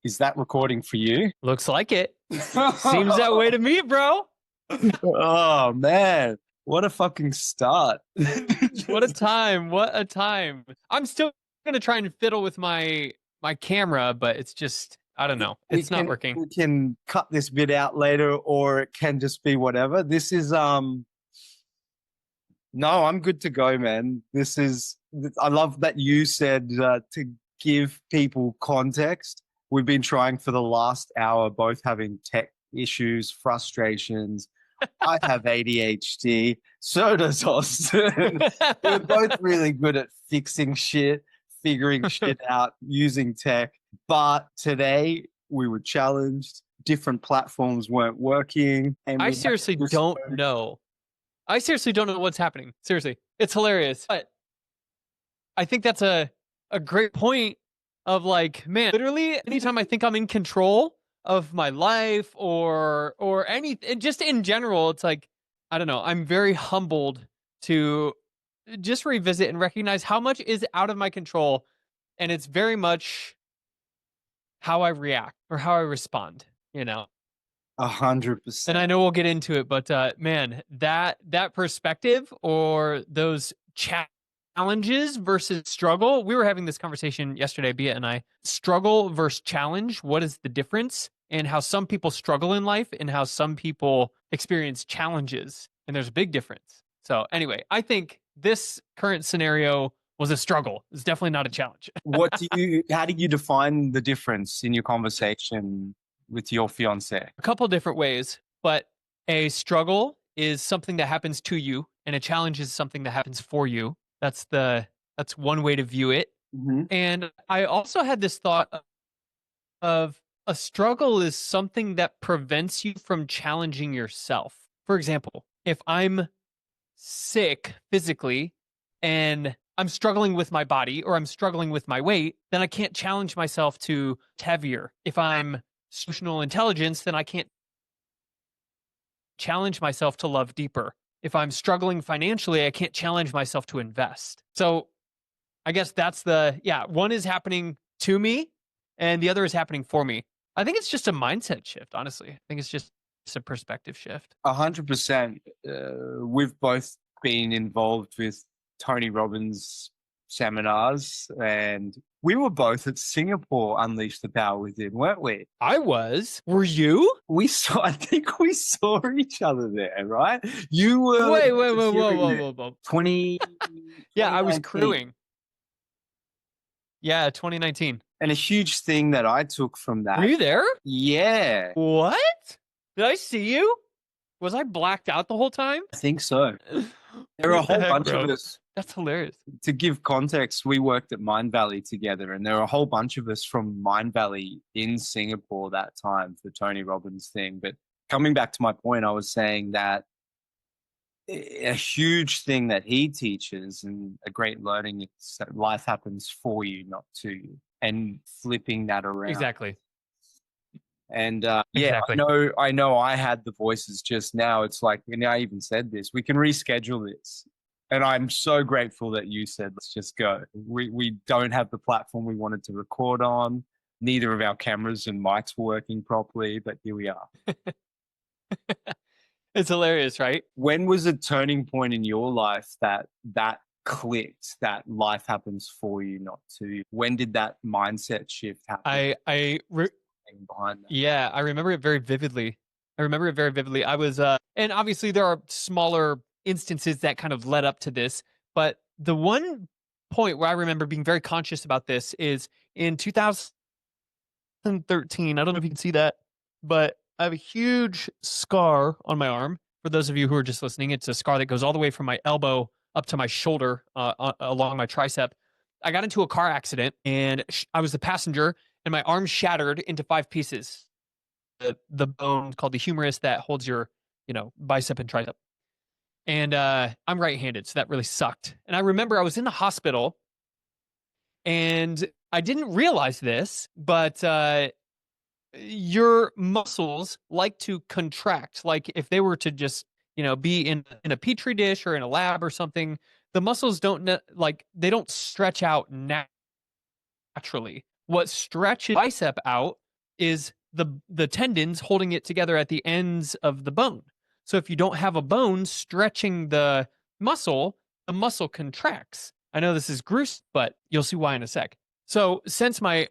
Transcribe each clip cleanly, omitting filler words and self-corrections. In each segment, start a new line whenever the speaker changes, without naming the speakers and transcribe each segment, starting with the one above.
Is that recording for you?
Looks like it. Seems that way to me, bro.
Oh man, what a fucking start.
What a time. What a time. I'm still gonna try and fiddle with my camera, but it's just I don't know. It's not working.
We can cut this bit out later, or it can just be whatever. This is no, I'm good to go, man. I love that you said to give people context. We've been trying for the last hour, both having tech issues, frustrations. I have ADHD. So does Austin. We're both really good at fixing shit, figuring shit out, using tech. But today we were challenged. Different platforms weren't working. And
I seriously don't know. I seriously don't know what's happening. Seriously. It's hilarious. But I think that's a great point of like, man, literally anytime I think I'm in control of my life or anything, just in general, it's like, I don't know. I'm very humbled to just revisit and recognize how much is out of my control. And it's very much how I react or how I respond,
100%.
And I know we'll get into it, but man, that perspective or those challenges versus struggle. We were having this conversation yesterday, Bia and I. Struggle versus challenge. What is the difference? And how some people struggle in life and how some people experience challenges. And there's a big difference. So anyway, I think this current scenario was a struggle. It's definitely not a challenge.
How do you define the difference in your conversation with your fiance?
A couple different ways, but a struggle is something that happens to you and a challenge is something that happens for you. That's one way to view it.
Mm-hmm.
And I also had this thought of a struggle is something that prevents you from challenging yourself. For example, if I'm sick physically and I'm struggling with my body or I'm struggling with my weight, then I can't challenge myself to heavier. If I'm emotional intelligence, then I can't challenge myself to love deeper. If I'm struggling financially, I can't challenge myself to invest. So I guess that's one is happening to me and the other is happening for me. I think it's just a mindset shift, honestly. I think it's just a perspective shift.
100%. We've both been involved with Tony Robbins seminars, and we were both at Singapore Unleash the Power Within, weren't we?
I was. Were you?
I think we saw each other there, right? You were.
Wait, whoa.
20.
Yeah, I was crewing. Yeah, 2019.
And a huge thing that I took from that.
Were you there?
Yeah.
What? Did I see you? Was I blacked out the whole time?
I think so. There are a whole bunch of us.
That's hilarious.
To give context, we worked at Mindvalley together, and there are a whole bunch of us from Mindvalley in Singapore that time for Tony Robbins thing. But coming back to my point, I was saying that a huge thing that he teaches and a great learning is that life happens for you, not to you, and flipping that around.
Exactly.
And
exactly.
I know I had the voices just now. It's like, and I even said this, we can reschedule this. And I'm so grateful that you said, let's just go. We don't have the platform we wanted to record on. Neither of our cameras and mics were working properly, but here we are.
It's hilarious, right?
When was a turning point in your life that clicked, that life happens for you, not to you? When did that mindset shift happen? Behind that?
Yeah, I remember it very vividly. I was, and obviously there are smaller instances that kind of led up to this, but the one point where I remember being very conscious about this is in 2013. I don't know if you can see that, but I have a huge scar on my arm. For those of you who are just listening, it's a scar that goes all the way from my elbow up to my shoulder, along my tricep. I got into a car accident and I was the passenger and my arm shattered into 5 pieces. The bone called the humerus that holds your, bicep and tricep. And I'm right-handed, so that really sucked. And I remember I was in the hospital and I didn't realize this, but your muscles like to contract. Like if they were to just, be in a petri dish or in a lab or something, the muscles they don't stretch out naturally. What stretches bicep out is the tendons holding it together at the ends of the bone. So if you don't have a bone stretching the muscle contracts. I know this is gruesome, but you'll see why in a sec. So since my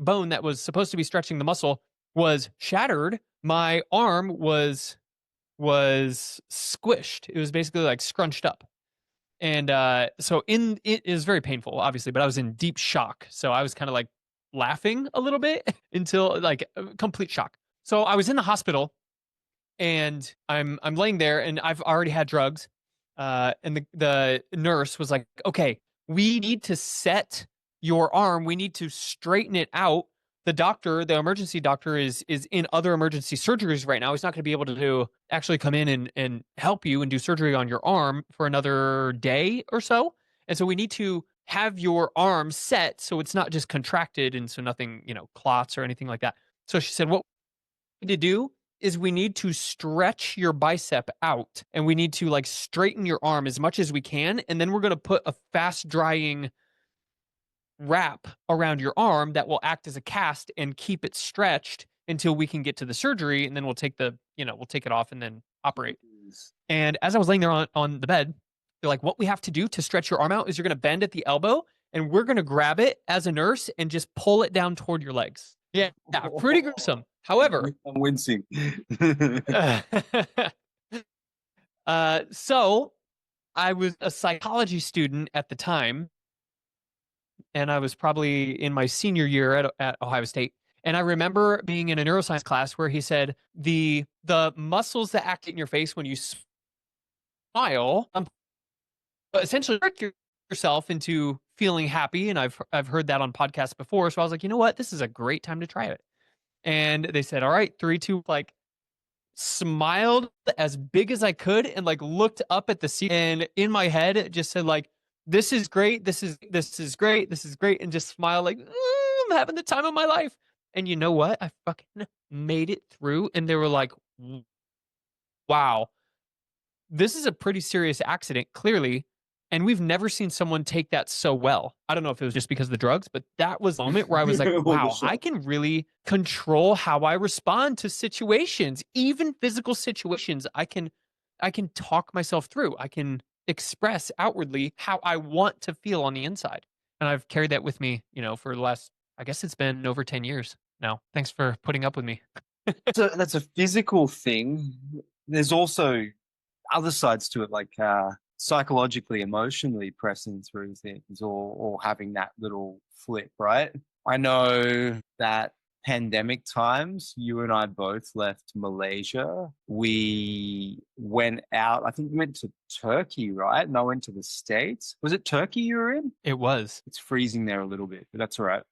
bone that was supposed to be stretching the muscle was shattered, my arm was squished. It was basically like scrunched up. And so it is very painful, obviously, but I was in deep shock. So I was kind of like laughing a little bit until like complete shock. So I was in the hospital and I'm laying there and I've already had drugs. And the nurse was like, okay, we need to set your arm. We need to straighten it out. The emergency doctor is in other emergency surgeries right now. He's not going to be able to actually come in and help you and do surgery on your arm for another day or so. And so we need to have your arm set so it's not just contracted and so nothing, clots or anything like that. So she said, what we need to do is we need to stretch your bicep out and we need to like straighten your arm as much as we can. And then we're going to put a fast drying wrap around your arm that will act as a cast and keep it stretched until we can get to the surgery. And then we'll take we'll take it off and then operate. And as I was laying there on the bed, they're like, what we have to do to stretch your arm out is you're going to bend at the elbow and we're going to grab it as a nurse and just pull it down toward your legs. Yeah, pretty gruesome. However,
I'm wincing.
So I was a psychology student at the time, and I was probably in my senior year at Ohio State. And I remember being in a neuroscience class where he said the muscles that act in your face when you smile, essentially trick yourself into feeling happy. And I've heard that on podcasts before. So I was like, you know what? This is a great time to try it. And they said, all right, 3, 2, like smiled as big as I could and like looked up at the ceiling. And in my head, it just said like, this is great. This is great. This is great. And just smile like, I'm having the time of my life. And you know what? I fucking made it through. And they were like, wow, this is a pretty serious accident, clearly. And we've never seen someone take that so well. I don't know if it was just because of the drugs, but that was the moment where I was like, wow, I can really control how I respond to situations, even physical situations. I can talk myself through. I can express outwardly how I want to feel on the inside. And I've carried that with me, for the last, I guess it's been over 10 years now. Thanks for putting up with me.
So that's a physical thing. There's also other sides to it, like psychologically, emotionally pressing through things or having that little flip, right? I know that pandemic times, you and I both left Malaysia. We went out, I think we went to Turkey, right? And I went to the States. Was it Turkey you were in?
It was.
It's freezing there a little bit, but that's all right.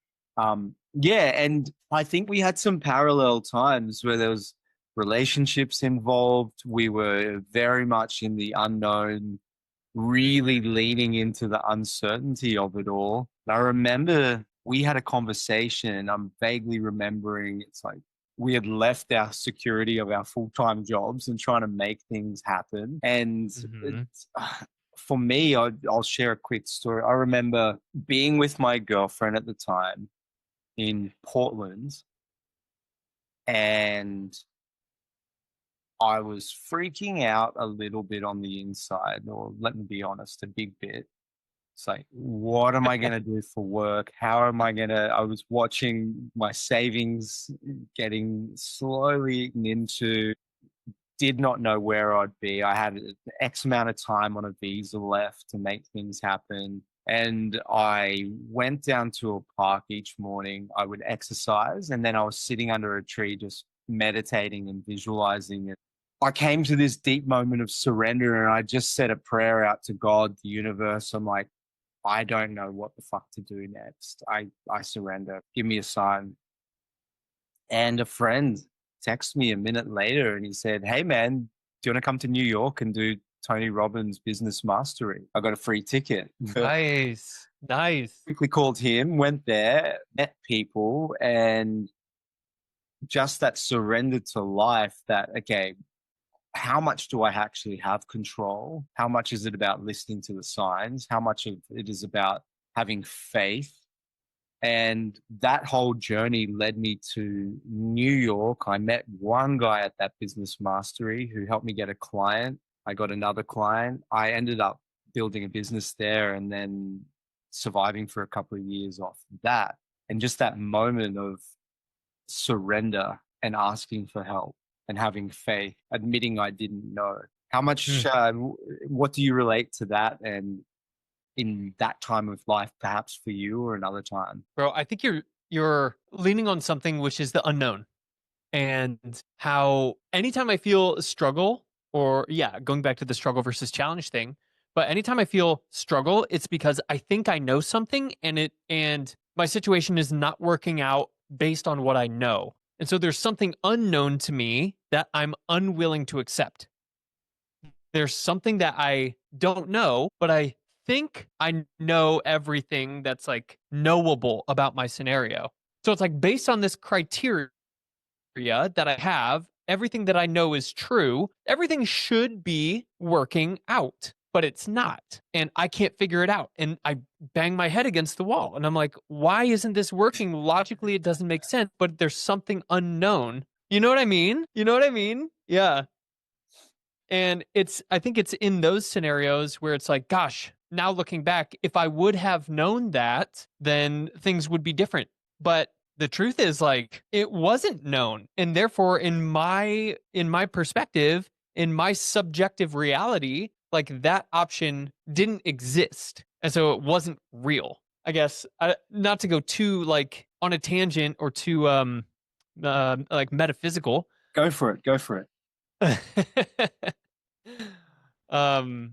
Yeah, and I think we had some parallel times where there was relationships involved. We were very much in the unknown, really leaning into the uncertainty of it all. I remember we had a conversation. I'm vaguely remembering it's like we had left our security of our full-time jobs and trying to make things happen. And for me, I'll share a quick story. I remember being with my girlfriend at the time in Portland, and I was freaking out a little bit on the inside, or let me be honest, a big bit. It's like, what am I going to do for work? How am I going to? I was watching my savings getting slowly eaten into, did not know where I'd be. I had X amount of time on a visa left to make things happen. And I went down to a park each morning. I would exercise, and then I was sitting under a tree just meditating and visualizing it. I came to this deep moment of surrender, and I just said a prayer out to God, the universe. I'm like, I don't know what the fuck to do next. I surrender. Give me a sign. And a friend texted me a minute later and he said, hey man, do you want to come to New York and do Tony Robbins Business Mastery? I got a free ticket.
Nice.
Quickly called him, went there, met people, and just that surrender to life that, okay, how much do I actually have control? How much is it about listening to the signs? How much of it is about having faith And that whole journey led me to New York. I met one guy at that business mastery who helped me get a client. I got another client. I ended up building a business there and then surviving for a couple of years off that. And just that moment of surrender and asking for help and having faith, admitting I didn't know. How much,
Mm.
what do you relate to that? And in that time of life, perhaps for you or another time?
Bro, I think you're leaning on something which is the unknown. And how anytime I feel struggle, or yeah, going back to the struggle versus challenge thing, but anytime I feel struggle, it's because I think I know something and my situation is not working out based on what I know. And so there's something unknown to me that I'm unwilling to accept. There's something that I don't know, but I think I know everything that's like knowable about my scenario. So it's like based on this criteria that I have, everything that I know is true, everything should be working out, but it's not. And I can't figure it out. And I bang my head against the wall. And I'm like, why isn't this working? Logically, it doesn't make sense, but there's something unknown. You know what I mean? You know what I mean? Yeah. And I think it's in those scenarios where it's like, gosh, now looking back, if I would have known that, then things would be different. But the truth is like it wasn't known. And therefore in my perspective, in my subjective reality, like that option didn't exist. And so it wasn't real. I guess not to go too like on a tangent or too like metaphysical.
Go for it. Go for it.
um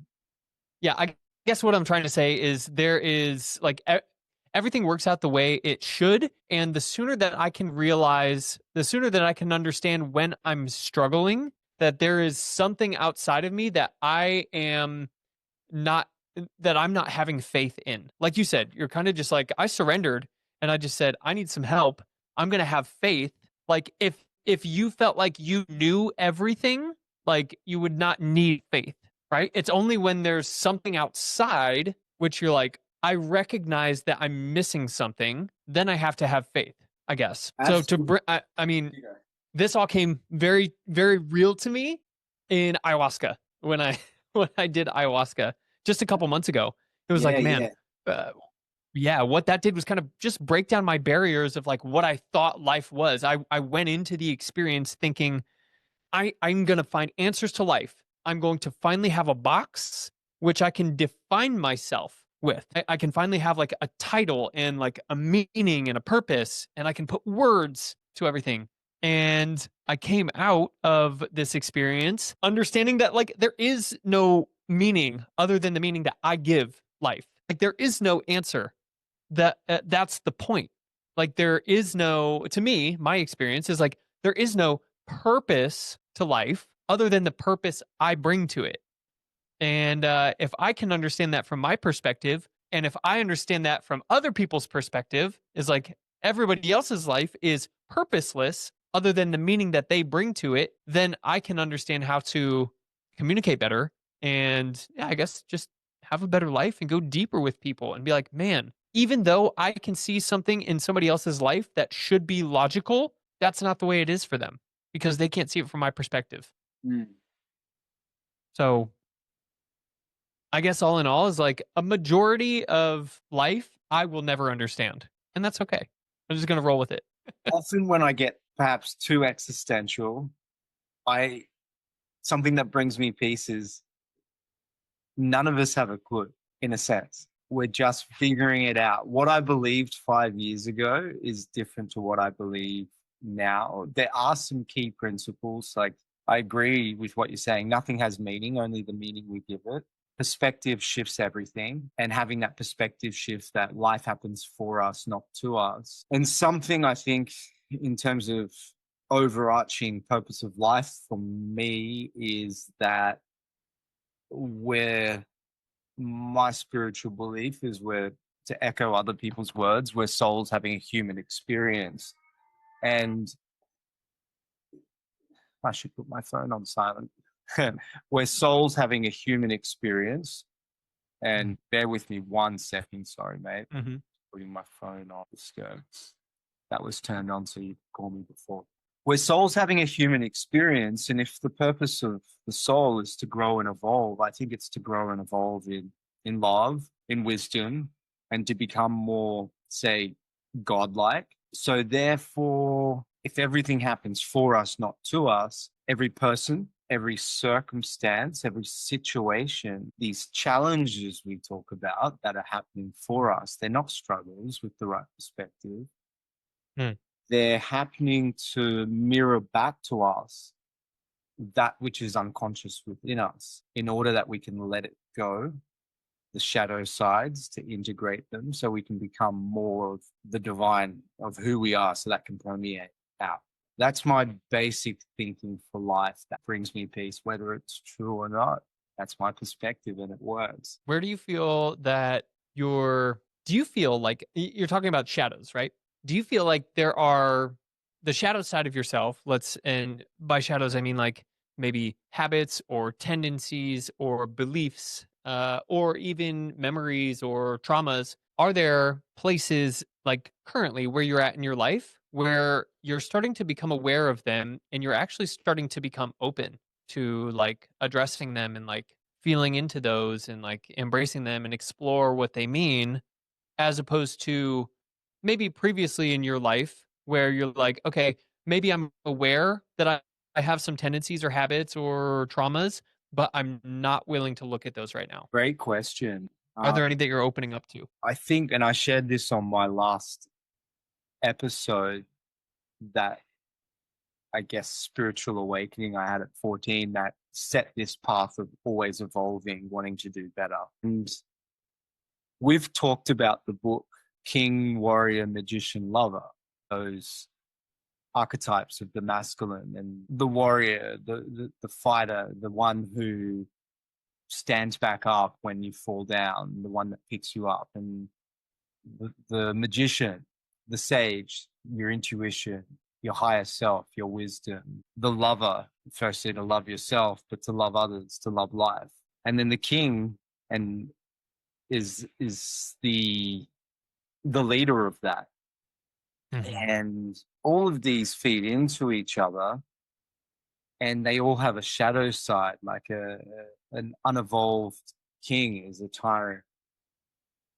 yeah, I guess what I'm trying to say is there is like everything works out the way it should, and the sooner that I can realize, the sooner that I can understand when I'm struggling, that there is something outside of me that I am not, that I'm not having faith in. Like you said, you're kind of just like, I surrendered and I just said, I need some help. I'm going to have faith. Like if you felt like you knew everything, like you would not need faith, right? It's only when there's something outside which you're like, I recognize that I'm missing something, then I have to have faith, I guess. So
Absolutely.
I mean, this all came very, very real to me in ayahuasca when I when I did ayahuasca just a couple months ago. It was
Yeah,
like, man,
yeah.
uh, yeah, what that did was kind of just break down my barriers of like what I thought life was. I went into the experience thinking I'm going to find answers to life. I'm going to finally have a box which I can define myself with. I can finally have like a title and like a meaning and a purpose, and I can put words to everything. And I came out of this experience understanding that like there is no meaning other than the meaning that I give life. Like there is no answer. That's the point. Like there is no, to me, my experience is like there is no purpose to life other than the purpose I bring to it. And if I can understand that from my perspective, and if I understand that from other people's perspective, is like everybody else's life is purposeless other than the meaning that they bring to it, then I can understand how to communicate better. And yeah, I guess just have a better life and go deeper with people and be like, man, even though I can see something in somebody else's life that should be logical, that's not the way it is for them because they can't see it from my perspective.
Mm.
So I guess all in all is like a majority of life I will never understand. And that's okay. I'm just going to roll with it.
Often when I get perhaps too existential, I something that brings me peace is none of us have a clue, in a sense. We're just figuring it out. What I believed 5 years ago is different to what I believe now. There are some key principles. Like, I agree with what you're saying. Nothing has meaning, only the meaning we give it. Perspective shifts everything, and having that perspective shift that life happens for us, not to us. And something I think, in terms of overarching purpose of life for me, is that where my spiritual belief is we're, to echo other people's words, we're souls having a human experience. And I should put my phone on silent. We're souls having a human experience. And bear with me 1 second, sorry, mate.
Mm-hmm.
Putting my phone on. That was turned on so you could call me before. Where soul's having a human experience, and if the purpose of the soul is to grow and evolve, I think it's to grow and evolve in love, in wisdom, and to become more, say, godlike. So therefore, if everything happens for us, not to us, every person, every circumstance, every situation, these challenges we talk about that are happening for us, they're not struggles with the right perspective. They're happening to mirror back to us that which is unconscious within us in order that we can let it go, the shadow sides, to integrate them so we can become more of the divine of who we are, so that can permeate out. That's my basic thinking for life. That brings me peace, whether it's true or not. That's my perspective, and it works.
Where do you feel that do you feel like you're talking about shadows, right? Do you feel like there are the shadow side of yourself, and by shadows, I mean like maybe habits or tendencies or beliefs, or even memories or traumas? Are there places like currently where you're at in your life where you're starting to become aware of them and you're actually starting to become open to like addressing them and like feeling into those and like embracing them and explore what they mean, as opposed to maybe previously in your life where you're like, okay, maybe I'm aware that I have some tendencies or habits or traumas, but I'm not willing to look at those right now?
Great question.
Are there any that you're opening up to?
I think, and I shared this on my last episode, that I guess spiritual awakening I had at 14 that set this path of always evolving, wanting to do better. And we've talked about the book King, Warrior, Magician, Lover, those archetypes of the masculine, and the warrior, the fighter, the one who stands back up when you fall down, the one that picks you up, and the magician, the sage, your intuition, your higher self, your wisdom, the lover, firstly to love yourself, but to love others, to love life. And then the king and is the leader of that. And all of these feed into each other, and they all have a shadow side, like an unevolved king is a tyrant,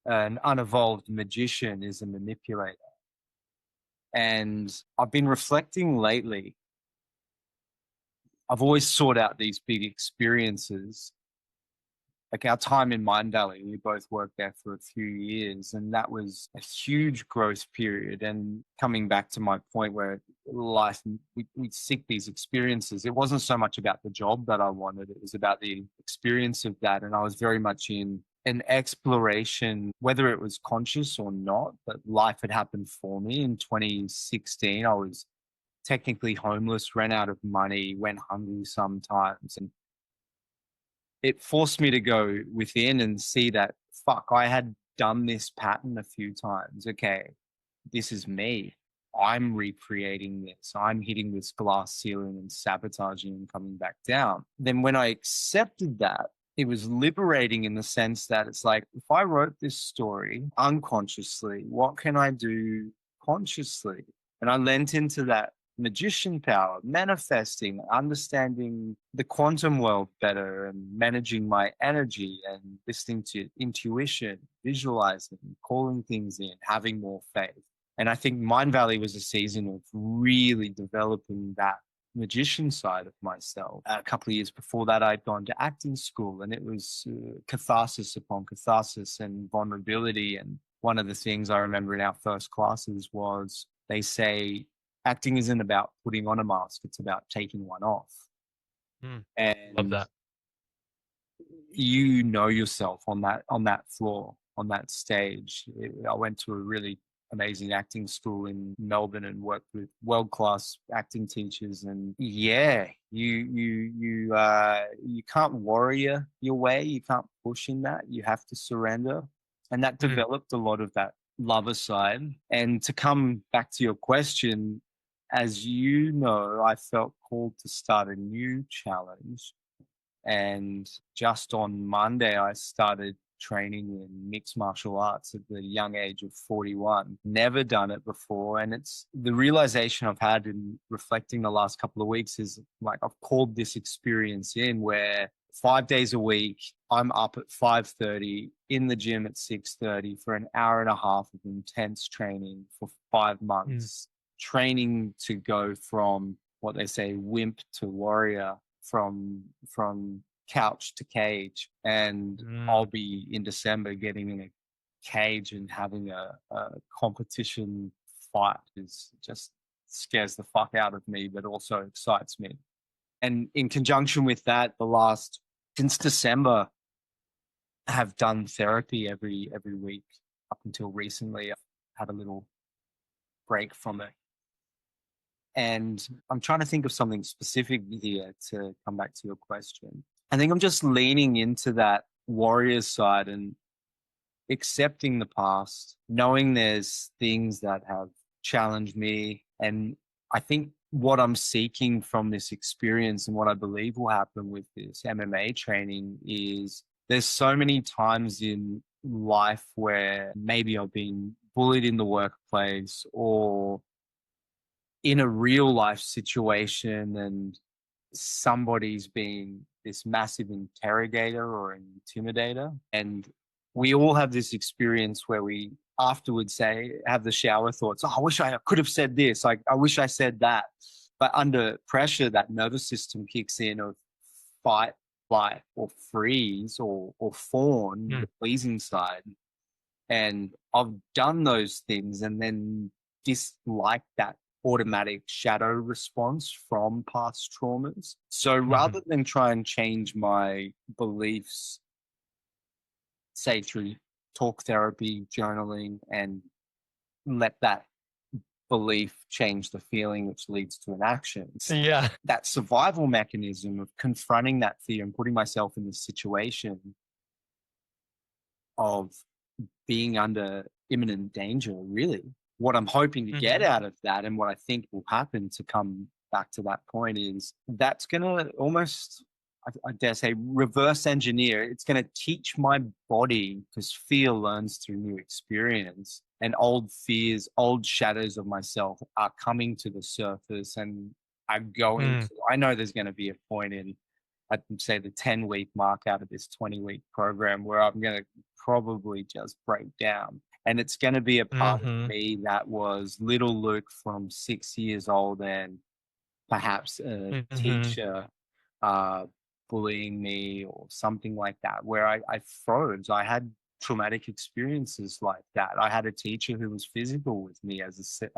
an unevolved magician is a manipulator. And I've been reflecting lately. I've always sought out these big experiences. Like our time in Mindvalley, we both worked there for a few years, and that was a huge growth period. And coming back to my point where life, we seek these experiences. It wasn't so much about the job that I wanted, it was about the experience of that. And I was very much in an exploration, whether it was conscious or not, but life had happened for me. In 2016, I was technically homeless, ran out of money, went hungry sometimes, and it forced me to go within and see that, fuck, I had done this pattern a few times. Okay, this is me. I'm recreating this. I'm hitting this glass ceiling and sabotaging and coming back down. Then when I accepted that, it was liberating in the sense that it's like, if I wrote this story unconsciously, what can I do consciously? And I lent into that magician power, manifesting, understanding the quantum world better, and managing my energy and listening to intuition, visualizing, calling things in, having more faith. And I think Mindvalley was a season of really developing that magician side of myself. A couple of years before that, I'd gone to acting school, and it was catharsis upon catharsis and vulnerability. And one of the things I remember in our first classes was they say, acting isn't about putting on a mask, it's about taking one off. And
Love that.
you know yourself on that floor, on that stage. I went to a really amazing acting school in Melbourne and worked with world-class acting teachers. And yeah, you can't warrior your way, you can't push in that, you have to surrender. And that developed a lot of that lover side. And to come back to your question, as you know, I felt called to start a new challenge. And just on Monday, I started training in mixed martial arts at the young age of 41. Never done it before. And it's the realization I've had in reflecting the last couple of weeks is like I've called this experience in where 5 days a week, I'm up at 5:30 in the gym at 6:30 for an hour and a half of intense training for 5 months, training to go from what they say, wimp to warrior, from couch to cage. And I'll be in December getting in a cage and having a competition fight. Is just scares the fuck out of me, but also excites me. And in conjunction with that, since December, I have done therapy every week up until recently. I've had a little break from it. And I'm trying to think of something specific here to come back to your question. I think I'm just leaning into that warrior side and accepting the past, knowing there's things that have challenged me. And I think what I'm seeking from this experience and what I believe will happen with this MMA training is there's so many times in life where maybe I've been bullied in the workplace or in a real life situation and somebody's been this massive interrogator or intimidator. And we all have this experience where we afterwards have the shower thoughts, oh, I wish I could have said this. Like, I wish I said that. But under pressure, that nervous system kicks in of fight, flight, or freeze, or fawn, the pleasing side. And I've done those things and then dislike that automatic shadow response from past traumas. So rather than try and change my beliefs, say through talk therapy, journaling, and let that belief change the feeling, which leads to an action.
Yeah.
That survival mechanism of confronting that fear and putting myself in the situation of being under imminent danger, really. What I'm hoping to get out of that and what I think will happen to come back to that point is that's going to almost, I dare say, reverse engineer. It's going to teach my body, because fear learns through new experience, and old fears, old shadows of myself are coming to the surface, and I'm going to, I know there's going to be a point in, I'd say, the 10-week mark out of this 20-week program where I'm going to probably just break down. And it's going to be a part of me that was little Luke from 6 years old and perhaps a teacher bullying me or something like that, where I froze. I had traumatic experiences like that. I had a teacher who was physical with me as a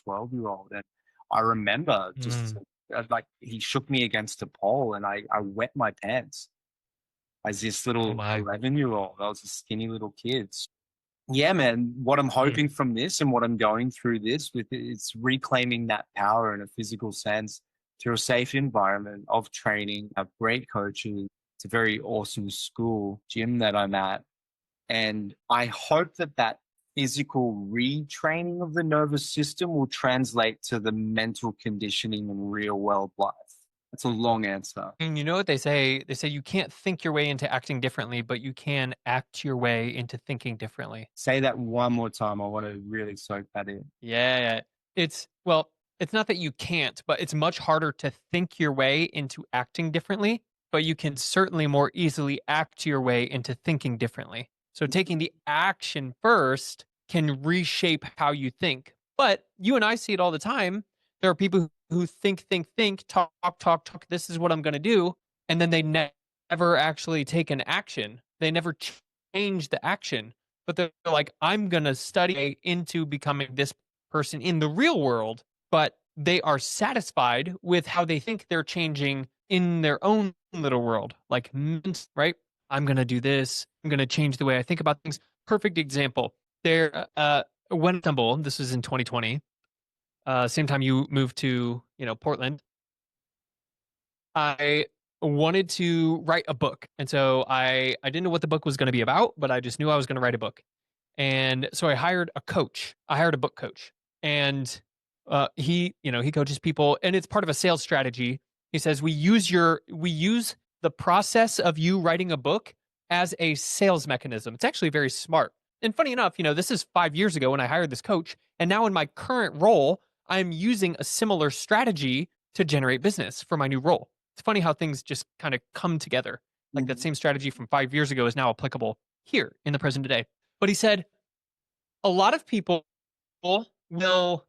12-year-old. And I remember just like he shook me against a pole and I wet my pants as this little 11-year-old. I was a skinny little kid. Yeah, man, what I'm hoping from this and what I'm going through this with is reclaiming that power in a physical sense through a safe environment of training. I have great coaches. It's a very awesome school gym that I'm at. And I hope that physical retraining of the nervous system will translate to the mental conditioning in real world life. That's a long answer.
And you know what they say? They say you can't think your way into acting differently, but you can act your way into thinking differently.
Say that one more time. I want to really soak that in.
Yeah. It's not that you can't, but it's much harder to think your way into acting differently, but you can certainly more easily act your way into thinking differently. So taking the action first can reshape how you think. But you and I see it all the time. There are people who think, talk, this is what I'm going to do. And then they never actually take an action. They never change the action. But they're like, I'm going to study into becoming this person in the real world. But they are satisfied with how they think they're changing in their own little world. Like, right? I'm going to do this. I'm going to change the way I think about things. Perfect example. When I stumbled, this was in 2020. Same time you moved to, Portland. I wanted to write a book. And so I didn't know what the book was going to be about, but I just knew I was going to write a book. And so I hired a coach. I hired a book coach. And he coaches people, and it's part of a sales strategy. He says, we use the process of you writing a book as a sales mechanism. It's actually very smart. And funny enough, this is 5 years ago when I hired this coach. And now in my current role, I'm using a similar strategy to generate business for my new role. It's funny how things just kind of come together. Like that same strategy from 5 years ago is now applicable here in the present day. But he said a lot of people will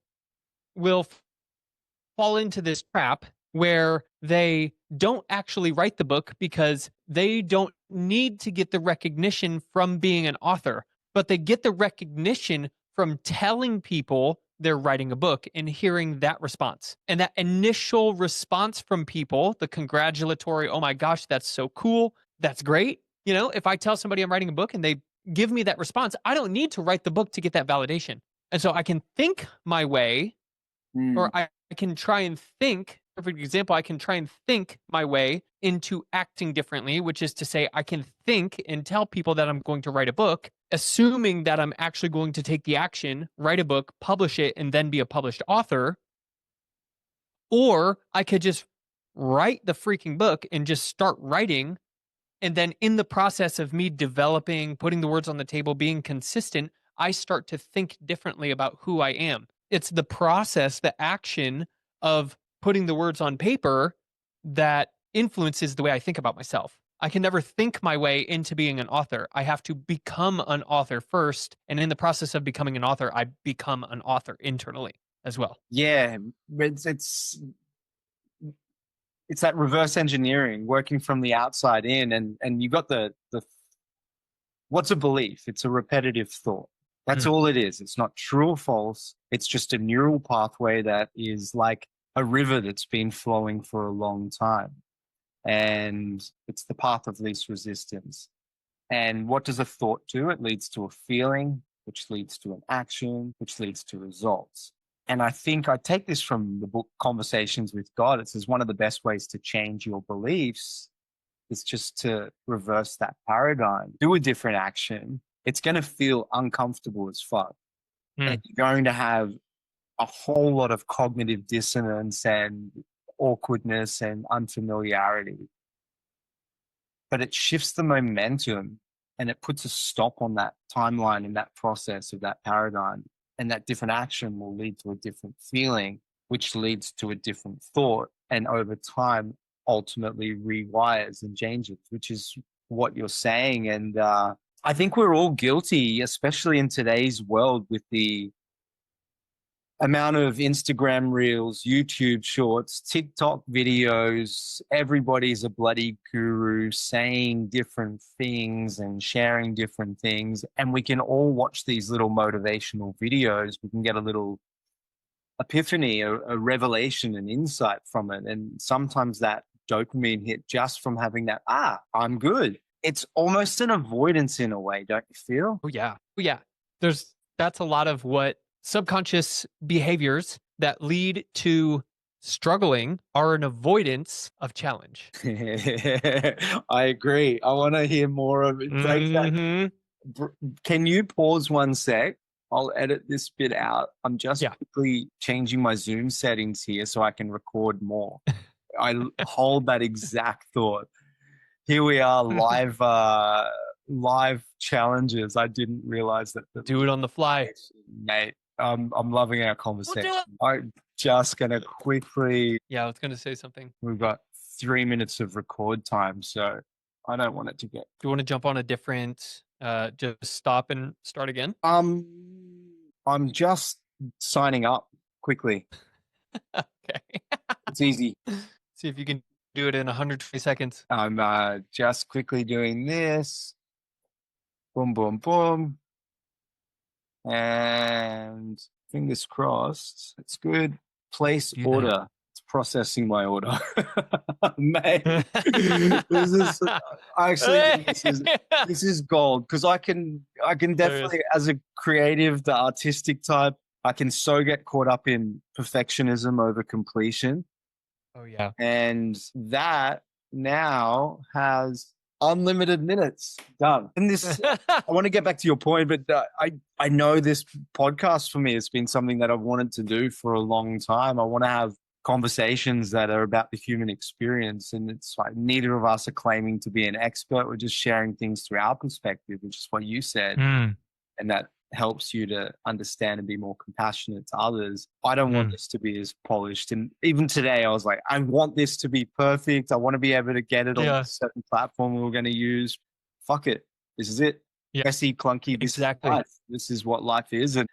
fall into this trap where they don't actually write the book because they don't need to get the recognition from being an author, but they get the recognition from telling people they're writing a book and hearing that response. And that initial response from people, the congratulatory, oh my gosh, that's so cool, that's great. If I tell somebody I'm writing a book and they give me that response, I don't need to write the book to get that validation. And so I can think my way, or I can try and think, perfect example, I can try and think my way into acting differently, which is to say I can think and tell people that I'm going to write a book, assuming that I'm actually going to take the action, write a book, publish it, and then be a published author. Or I could just write the freaking book and just start writing. And then in the process of me developing, putting the words on the table, being consistent, I start to think differently about who I am. It's the process, the action of putting the words on paper that influences the way I think about myself. I can never think my way into being an author. I have to become an author first. And in the process of becoming an author, I become an author internally as well.
Yeah, it's that reverse engineering, working from the outside in, and you got the what's a belief? It's a repetitive thought. That's all it is. It's not true or false. It's just a neural pathway that is like a river that's been flowing for a long time. And it's the path of least resistance. And what does a thought do? It leads to a feeling, which leads to an action, which leads to results. And I think I take this from the book Conversations with God. It says one of the best ways to change your beliefs is just to reverse that paradigm, do a different action. It's going to feel uncomfortable as fuck. And you're going to have a whole lot of cognitive dissonance and awkwardness and unfamiliarity. But it shifts the momentum and it puts a stop on that timeline and that process of that paradigm. And that different action will lead to a different feeling, which leads to a different thought. And over time, ultimately rewires and changes, which is what you're saying. And I think we're all guilty, especially in today's world with the amount of Instagram reels, YouTube shorts, TikTok videos. Everybody's a bloody guru saying different things and sharing different things. And we can all watch these little motivational videos. We can get a little epiphany, a revelation, an insight from it. And sometimes that dopamine hit just from having that, I'm good. It's almost an avoidance in a way, don't you feel?
Oh, yeah. That's a lot of what subconscious behaviors that lead to struggling are an avoidance of challenge.
I agree. I want to hear more of it. Can you pause 1 sec? I'll edit this bit out. I'm just quickly changing my Zoom settings here so I can record more. I hold that exact thought. Here we are, live challenges. I didn't realize that.
Do it on the fly,
mate. I'm loving our conversation. I'm just gonna quickly.
Yeah, I was gonna say something.
We've got 3 minutes of record time, so I don't want it to get.
Do you want to jump on a different? Just stop and start again.
I'm just signing up quickly.
Okay.
It's easy.
See if you can do it in 120 seconds.
I'm just quickly doing this. Boom, boom, boom. And fingers crossed. It's good. Place order. It's processing my order. Mate, this is gold because I can definitely, as a creative, the artistic type, I can so get caught up in perfectionism over completion.
Oh, yeah.
And that now has unlimited minutes done. And this, I want to get back to your point, but I know this podcast for me has been something that I've wanted to do for a long time. I want to have conversations that are about the human experience. And it's like neither of us are claiming to be an expert. We're just sharing things through our perspective, which is what you said.
Mm,
And that helps you to understand and be more compassionate to others. I don't want this to be as polished. And even today, I was like, I want this to be perfect. I want to be able to get it on a
yeah.
certain platform we're going to use. Fuck it. This is it.
Yeah.
Messy, clunky. This
Exactly.
is life. This is what life is. And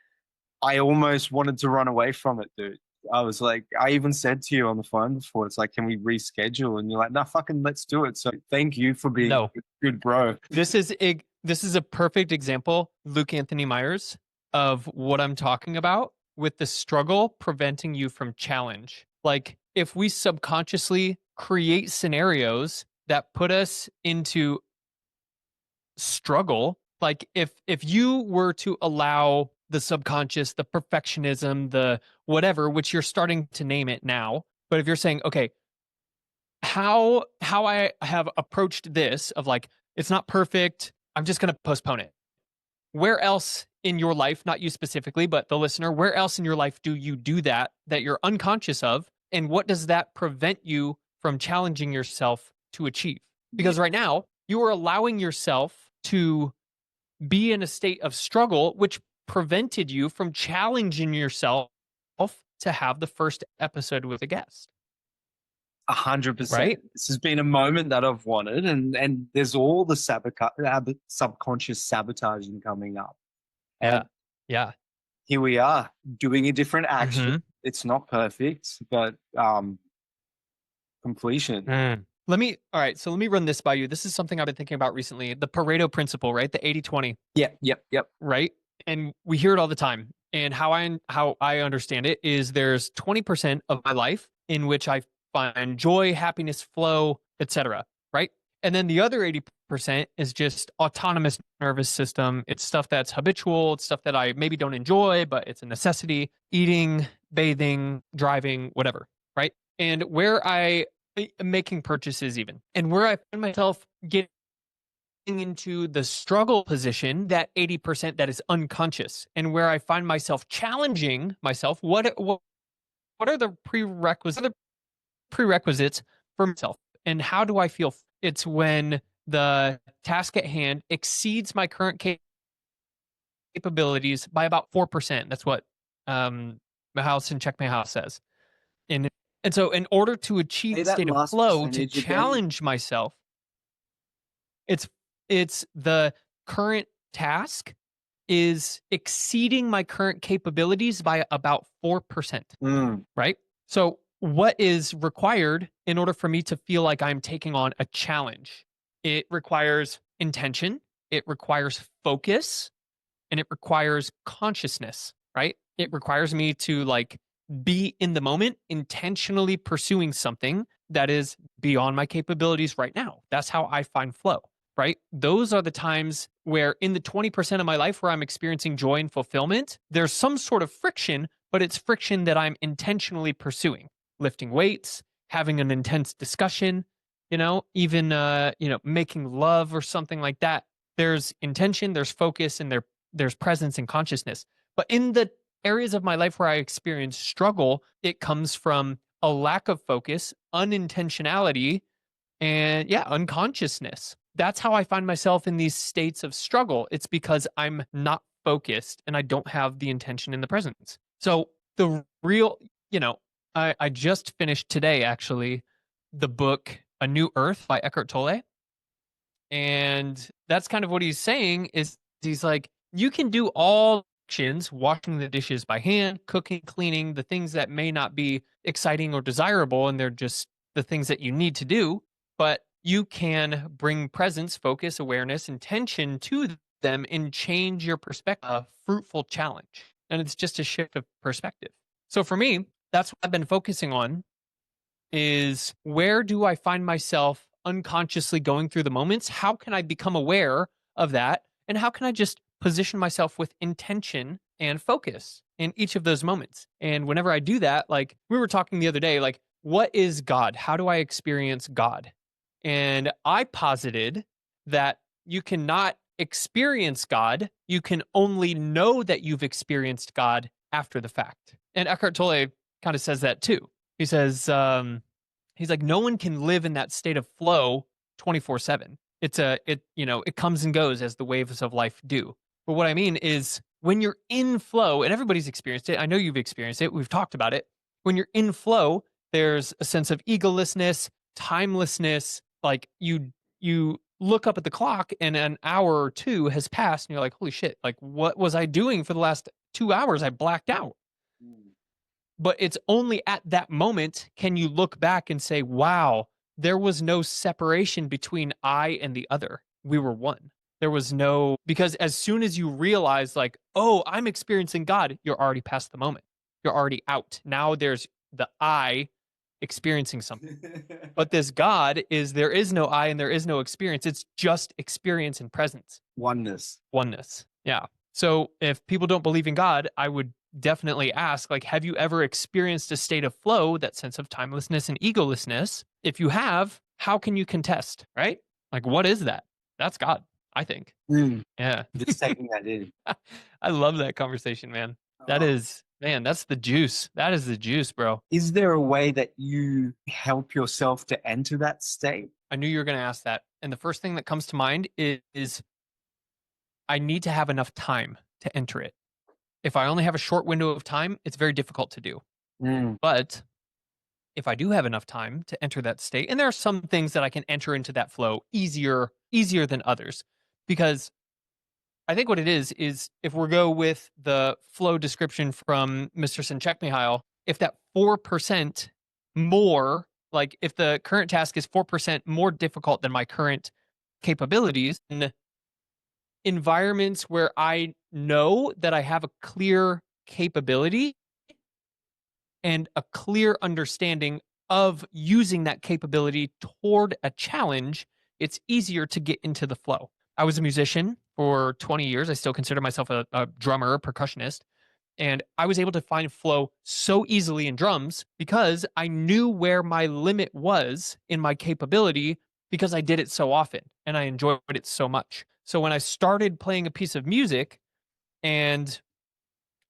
I almost wanted to run away from it, dude. I was like, I even said to you on the phone before, it's like, can we reschedule? And you're like, no, fucking let's do it. So thank you for being
No.
a good bro.
This is a perfect example, Luke Anthony Myers, of what I'm talking about with the struggle preventing you from challenge. Like if we subconsciously create scenarios that put us into struggle, like if you were to allow the subconscious, the perfectionism, the whatever, which you're starting to name it now, but if you're saying, okay, how I have approached this of like, it's not perfect, I'm just going to postpone it. Where else in your life, not you specifically, but the listener, where else in your life do you do that you're unconscious of? And what does that prevent you from challenging yourself to achieve? Because right now, you are allowing yourself to be in a state of struggle, which prevented you from challenging yourself to have the first episode with a guest.
100%.
Right?
This has been a moment that I've wanted, and there's all the subconscious sabotaging coming up. And
Yeah.
here we are doing a different action.
Mhm.
It's not perfect, but completion.
All right, so let me run this by you. This is something I've been thinking about recently. The Pareto principle, right? The 80-20.
Yep.
Right? And we hear it all the time. And how I understand it is there's 20% of my life in which I find joy, happiness, flow, etc. Right? And then the other 80% is just autonomous nervous system. It's stuff that's habitual. It's stuff that I maybe don't enjoy, but it's a necessity. Eating, bathing, driving, whatever. Right? And where I am making purchases even. And where I find myself getting into the struggle position, that 80% that is unconscious, and where I find myself challenging myself, what are the prerequisites for myself, and how do I feel? It's when the task at hand exceeds my current capabilities by about 4%. That's what Mihaly and Check My House says. And so in order to achieve
Say
a
that
state of
last
flow, to
percentage again.
challenge myself, it's the current task is exceeding my current capabilities by about 4%. Right? So what is required in order for me to feel like I'm taking on a challenge? It requires intention, it requires focus, and it requires consciousness, right? It requires me to like be in the moment, intentionally pursuing something that is beyond my capabilities right now. That's how I find flow, right? Those are the times where in the 20% of my life where I'm experiencing joy and fulfillment, there's some sort of friction, but it's friction that I'm intentionally pursuing. Lifting weights, having an intense discussion, even making love or something like that. There's intention, there's focus, and there's presence and consciousness. But in the areas of my life where I experience struggle, it comes from a lack of focus, unintentionality, and unconsciousness. That's how I find myself in these states of struggle. It's because I'm not focused and I don't have the intention in the presence. So the real, I just finished today actually the book A New Earth by Eckhart Tolle. And that's kind of what he's saying is he's like, you can do all actions, washing the dishes by hand, cooking, cleaning, the things that may not be exciting or desirable, and they're just the things that you need to do. But you can bring presence, focus, awareness, intention to them and change your perspective. A fruitful challenge. And it's just a shift of perspective. So for me, that's what I've been focusing on is where do I find myself unconsciously going through the moments? How can I become aware of that? And how can I just position myself with intention and focus in each of those moments? And whenever I do that, like we were talking the other day, like, what is God? How do I experience God? And I posited that you cannot experience God. You can only know that you've experienced God after the fact. And Eckhart Tolle kind of says that too. He says, he's like, no one can live in that state of flow 24/7. It comes and goes as the waves of life do. But what I mean is when you're in flow, and everybody's experienced it. I know you've experienced it. We've talked about it. When you're in flow, there's a sense of egolessness, timelessness. Like you look up at the clock and an hour or two has passed and you're like, holy shit, like what was I doing for the last 2 hours? I blacked out. But it's only at that moment can you look back and say, wow, there was no separation between I and the other. We were one. There was no, because as soon as you realize, like, oh, I'm experiencing God, you're already past the moment. You're already out. Now there's the I experiencing something. But this God is, there is no I and there is no experience. It's just experience and presence.
Oneness.
Yeah. So if people don't believe in God, I would definitely ask, like, have you ever experienced a state of flow, that sense of timelessness and egolessness? If you have, how can you contest, right? Like, what is that? That's God, I think. Yeah.
Just taking that in.
I love that conversation, man. That is, man, that's the juice. That is the juice, bro.
Is there a way that you help yourself to enter that state?
I knew you were going to ask that. And the first thing that comes to mind is I need to have enough time to enter it. If I only have a short window of time, it's very difficult to do. But if I do have enough time to enter that state, and there are some things that I can enter into that flow easier than others, because I think what it is if we go with the flow description from Mr. Csikszentmihalyi, if that 4% more, like if the current task is 4% more difficult than my current capabilities, then environments where I know that I have a clear capability and a clear understanding of using that capability toward a challenge, it's easier to get into the flow. I was a musician for 20 years. I still consider myself a drummer, a percussionist. And I was able to find flow so easily in drums because I knew where my limit was in my capability because I did it so often and I enjoyed it so much. So when I started playing a piece of music and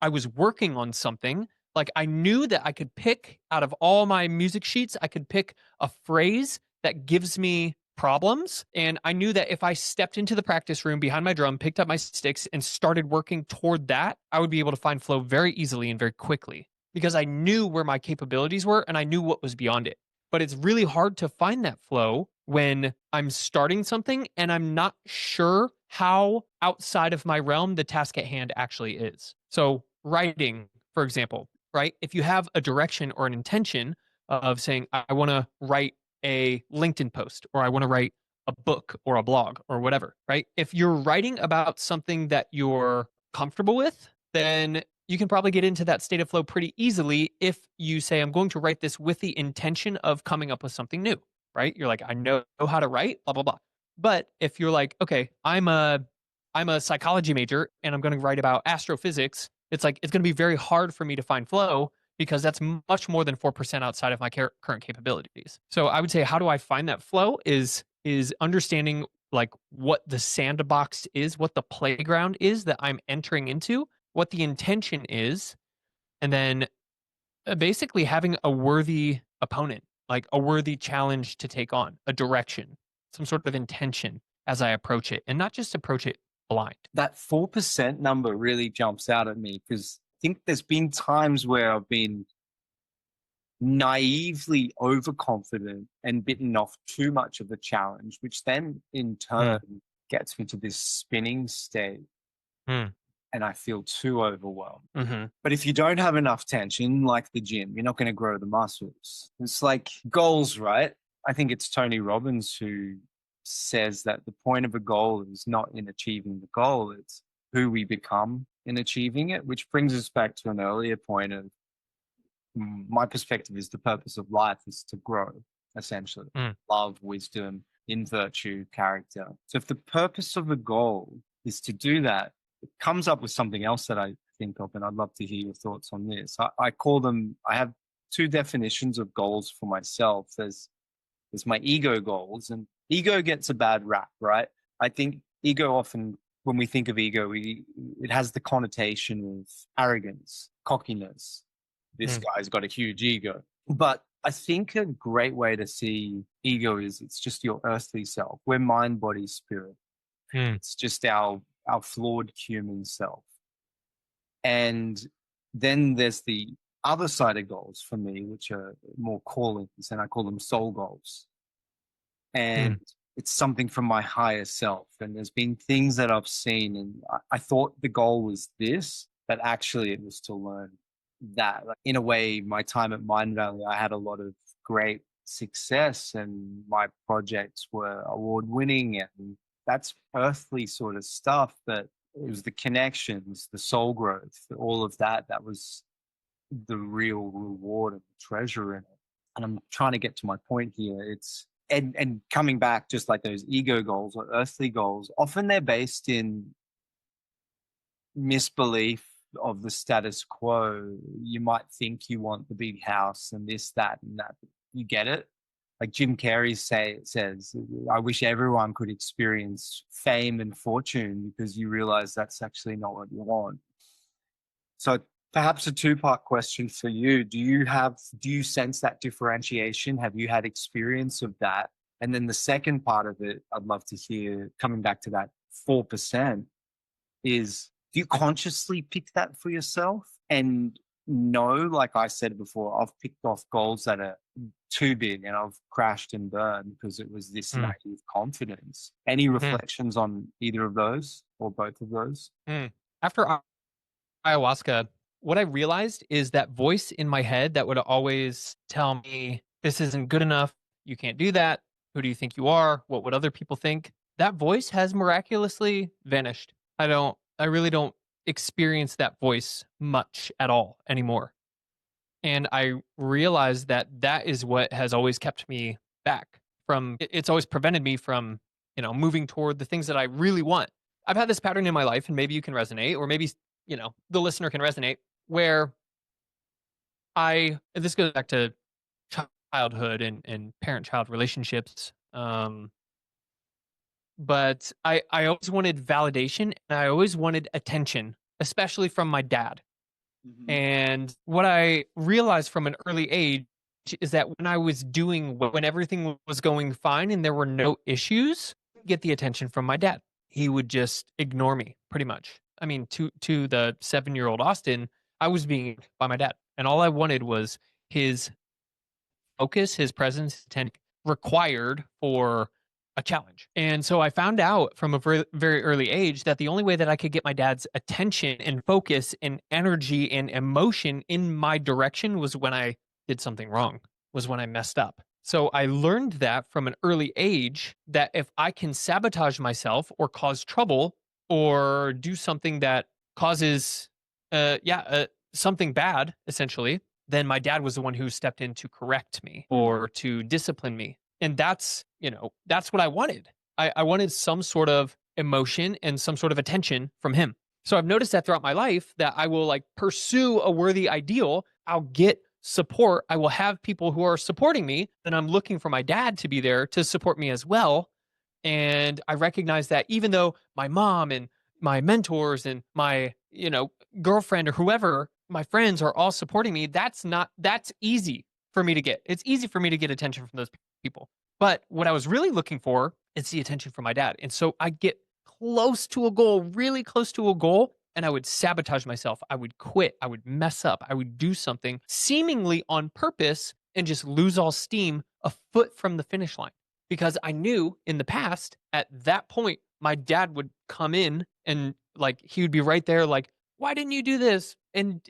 I was working on something, like I knew that I could pick out of all my music sheets, I could pick a phrase that gives me problems. And I knew that if I stepped into the practice room behind my drum, picked up my sticks, and started working toward that, I would be able to find flow very easily and very quickly because I knew where my capabilities were and I knew what was beyond it. But it's really hard to find that flow when I'm starting something and I'm not sure how outside of my realm the task at hand actually is. So, writing, for example, right? If you have a direction or an intention of saying, I want to write a LinkedIn post or I want to write a book or a blog or whatever, right? If you're writing about something that you're comfortable with, then you can probably get into that state of flow pretty easily if you say, I'm going to write this with the intention of coming up with something new, right? You're like, I know how to write, blah, blah, blah. But if you're like, okay, I'm a psychology major and I'm going to write about astrophysics, it's like, it's going to be very hard for me to find flow because that's much more than 4% outside of my current capabilities. So I would say, how do I find that flow is understanding like what the sandbox is, what the playground is that I'm entering into, what the intention is, and then basically having a worthy opponent, like a worthy challenge to take on, a direction, some sort of intention as I approach it, and not just approach it blind.
That 4% number really jumps out at me because I think there's been times where I've been naively overconfident and bitten off too much of the challenge, which then in turn gets me to this spinning state. And I feel too overwhelmed. But if you don't have enough tension, like the gym, you're not going to grow the muscles. It's like goals, right? I think it's Tony Robbins who says that the point of a goal is not in achieving the goal, it's who we become in achieving it, which brings us back to an earlier point of my perspective is the purpose of life is to grow, essentially. Love, wisdom, in virtue, character. So if the purpose of a goal is to do that, it comes up with something else that I think of, and I'd love to hear your thoughts on this. I call them, I have two definitions of goals for myself. There's my ego goals, and ego gets a bad rap, right? I think ego often, when we think of ego, it has the connotation of arrogance, cockiness. This guy's got a huge ego. But I think a great way to see ego is it's just your earthly self. We're mind, body, spirit.
Mm,
It's just our flawed human self. And then there's the other side of goals for me, which are more callings, and I call them soul goals. And
mm,
it's something from my higher self. And there's been things that I've seen, and I thought the goal was this, but actually it was to learn that. Like, in a way, my time at Mindvalley, I had a lot of great success, and my projects were award winning, and that's earthly sort of stuff. But it was the connections, the soul growth, all of that. That was the real reward and the treasure in it. And I'm trying to get to my point here. It's and coming back, just like those ego goals or earthly goals, often they're based in misbelief of the status quo. You might think you want the big house and this, that, and that. You get it? Like Jim Carrey says, I wish everyone could experience fame and fortune, because you realize that's actually not what you want. So perhaps a two-part question for you. Do you sense that differentiation? Have you had experience of that? And then the second part of it, I'd love to hear, coming back to that 4%, is, do you consciously pick that for yourself? And no, like I said before, I've picked off goals that are too big and I've crashed and burned because it was this
mm,
naive confidence. Any
mm,
reflections on either of those or both of those?
mm. After ayahuasca, what I realized is that voice in my head that would always tell me, this isn't good enough. You can't do that. Who do you think you are? What would other people think? That voice has miraculously vanished. I really don't experience that voice much at all anymore. And I realized that that is what has always kept me back from, it's always prevented me from, moving toward the things that I really want. I've had this pattern in my life, and maybe you can resonate, or maybe, the listener can resonate, where this goes back to childhood and parent child relationships. But I always wanted validation, and I always wanted attention, especially from my dad.
Mm-hmm.
And what I realized from an early age is that when everything was going fine and there were no issues, I'd get the attention from my dad. He would just ignore me pretty much. I mean, to the 7-year-old Austin, I was being ignored by my dad. And all I wanted was his focus, his presence, attention required for a challenge. And so I found out from a very, very early age that the only way that I could get my dad's attention and focus and energy and emotion in my direction was when I did something wrong, was when I messed up. So I learned that from an early age, that if I can sabotage myself or cause trouble or do something that causes, something bad, essentially, then my dad was the one who stepped in to correct me or to discipline me. And that's what I wanted. I wanted some sort of emotion and some sort of attention from him. So I've noticed that throughout my life, that I will like pursue a worthy ideal. I'll get support. I will have people who are supporting me. Then I'm looking for my dad to be there to support me as well. And I recognize that even though my mom and my mentors and my, girlfriend or whoever, my friends are all supporting me, that's easy for me to get. It's easy for me to get attention from those people. But what I was really looking for is the attention from my dad. And so I get close to a goal, really close to a goal, and I would sabotage myself. I would quit. I would mess up. I would do something seemingly on purpose and just lose all steam a foot from the finish line. Because I knew in the past, at that point, my dad would come in and like he would be right there, like, why didn't you do this? And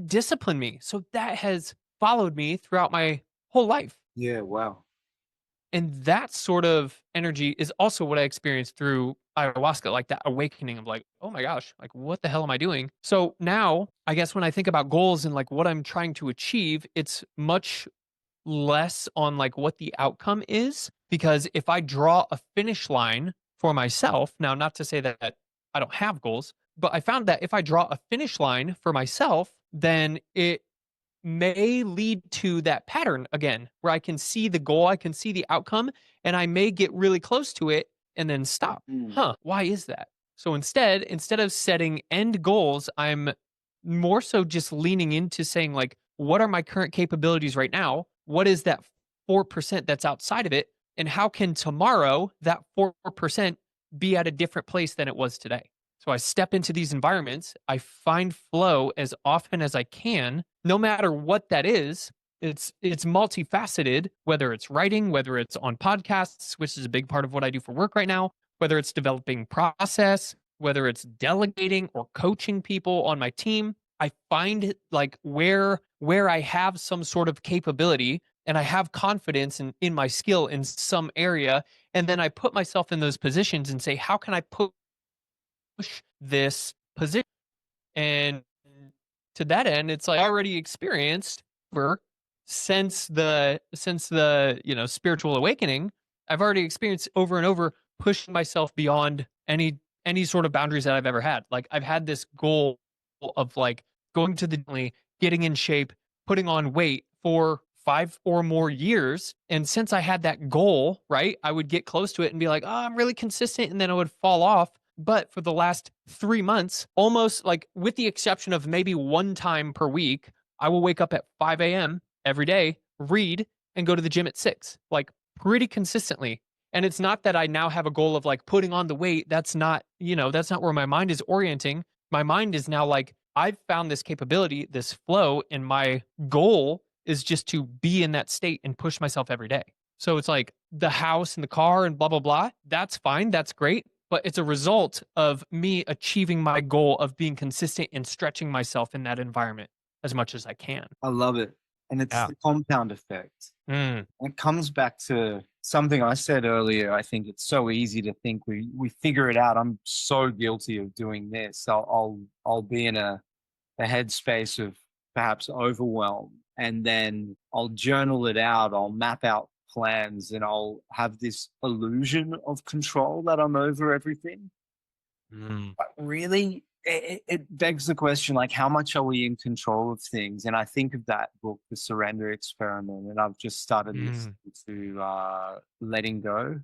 discipline me. So that has followed me throughout my whole life.
Yeah, wow.
And that sort of energy is also what I experienced through ayahuasca, like that awakening of like, oh my gosh, like what the hell am I doing? So now, I guess when I think about goals and like what I'm trying to achieve, it's much less on like what the outcome is. Because if I draw a finish line for myself, now, not to say that I don't have goals, but I found that if I draw a finish line for myself, then it may lead to that pattern again, where I can see the goal, I can see the outcome, and I may get really close to it and then stop. Why is that? So instead of setting end goals, I'm more so just leaning into saying like, what are my current capabilities right now? what is that 4% that's outside of it? And how can tomorrow that 4% be at a different place than it was today? So I step into these environments, I find flow as often as I can, no matter what that is. It's multifaceted, whether it's writing, whether it's on podcasts, which is a big part of what I do for work right now, whether it's developing process, whether it's delegating or coaching people on my team. I find like where I have some sort of capability and I have confidence in my skill in some area. And then I put myself in those positions and say, how can I push this position? And to that end, it's like I already experienced for since the spiritual awakening. I've already experienced over and over pushing myself beyond any sort of boundaries that I've ever had. Like I've had this goal of like going to the gym, getting in shape, putting on weight for 5 or more years. And since I had that goal, right, I would get close to it and be like, oh, I'm really consistent. And then I would fall off. But for the last 3 months, almost like with the exception of maybe one time per week, I will wake up at 5 a.m. every day, read, and go to the gym at 6, like pretty consistently. And it's not that I now have a goal of like putting on the weight. That's not, that's not where my mind is orienting. My mind is now like, I've found this capability, this flow, and my goal is just to be in that state and push myself every day. So it's like the house and the car and blah, blah, blah. That's fine. That's great. But it's a result of me achieving my goal of being consistent and stretching myself in that environment as much as I can.
I love it. And it's
Yeah.
the compound effect. It comes back to something I said earlier. I think it's so easy to think we figure it out. I'm so guilty of doing this. I'll be in a headspace of perhaps overwhelm, and then I'll journal it out. I'll map out plans, and I'll have this illusion of control that I'm over everything. But really, it begs the question, like, how much are we in control of things? And I think of that book, The Surrender Experiment, and I've just started listening to Letting Go,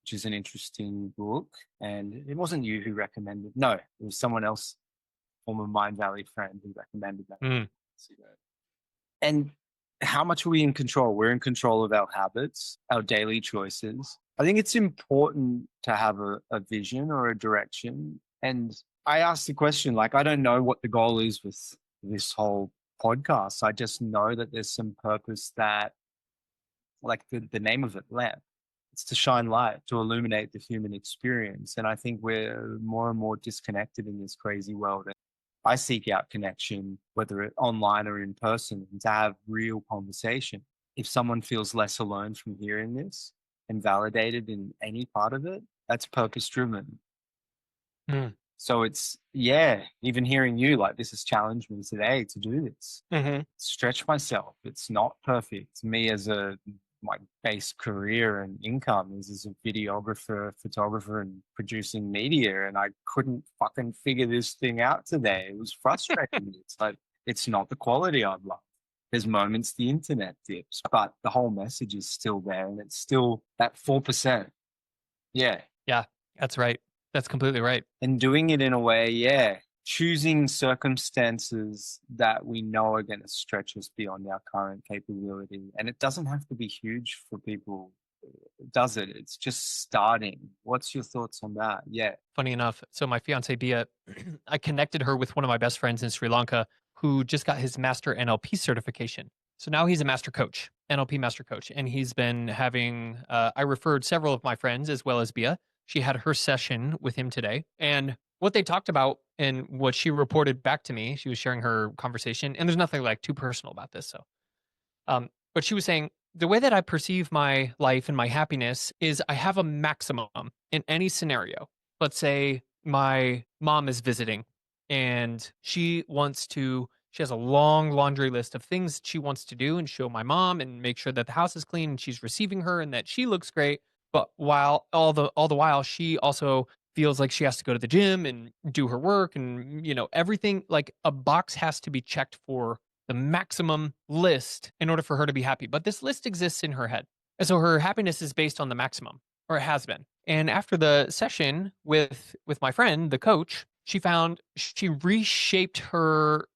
which is an interesting book. And it wasn't you who recommended. No, it was someone else, former Mindvalley friend, who recommended that. And how much are we in control? We're in control of our habits, our daily choices. I think it's important to have a vision or a direction. And I asked the question, like, I don't know what the goal is with this whole podcast. I just know that there's some purpose that, like the name of it, lamp. It's to shine light, to illuminate the human experience. And I think we're more and more disconnected in this crazy world. I seek out connection, whether it's online or in person, and to have real conversation. If someone feels less alone from hearing this and validated in any part of it, that's purpose driven. So it's, even hearing you, like, this has challenged me today to do this. Stretch myself. It's not perfect. Me as my base career and income is as a videographer, photographer, and producing media. And I couldn't fucking figure this thing out today. It was frustrating. It's like, it's not the quality I'd love. There's moments the internet dips, but the whole message is still there. And it's still that 4%. Yeah.
Yeah, that's right. That's completely right.
And doing it in a way, choosing circumstances that we know are going to stretch us beyond our current capability. And it doesn't have to be huge for people, does it? It's just starting. What's your thoughts on that? Yeah.
Funny enough, so my fiance Bia, I connected her with one of my best friends in Sri Lanka who just got his master NLP certification. So now he's a master coach, NLP master coach. And he's been having, I referred several of my friends as well as Bia. She had her session with him today. And what they talked about and what she reported back to me, she was sharing her conversation. And there's nothing like too personal about this. So, but she was saying the way that I perceive my life and my happiness is I have a maximum in any scenario. Let's say my mom is visiting and she has a long laundry list of things she wants to do and show my mom and make sure that the house is clean and she's receiving her and that she looks great. But while all the while, she also feels like she has to go to the gym and do her work and, everything, like a box has to be checked for the maximum list in order for her to be happy. But this list exists in her head. And so her happiness is based on the maximum, or it has been. And after the session with my friend, the coach, she found she reshaped her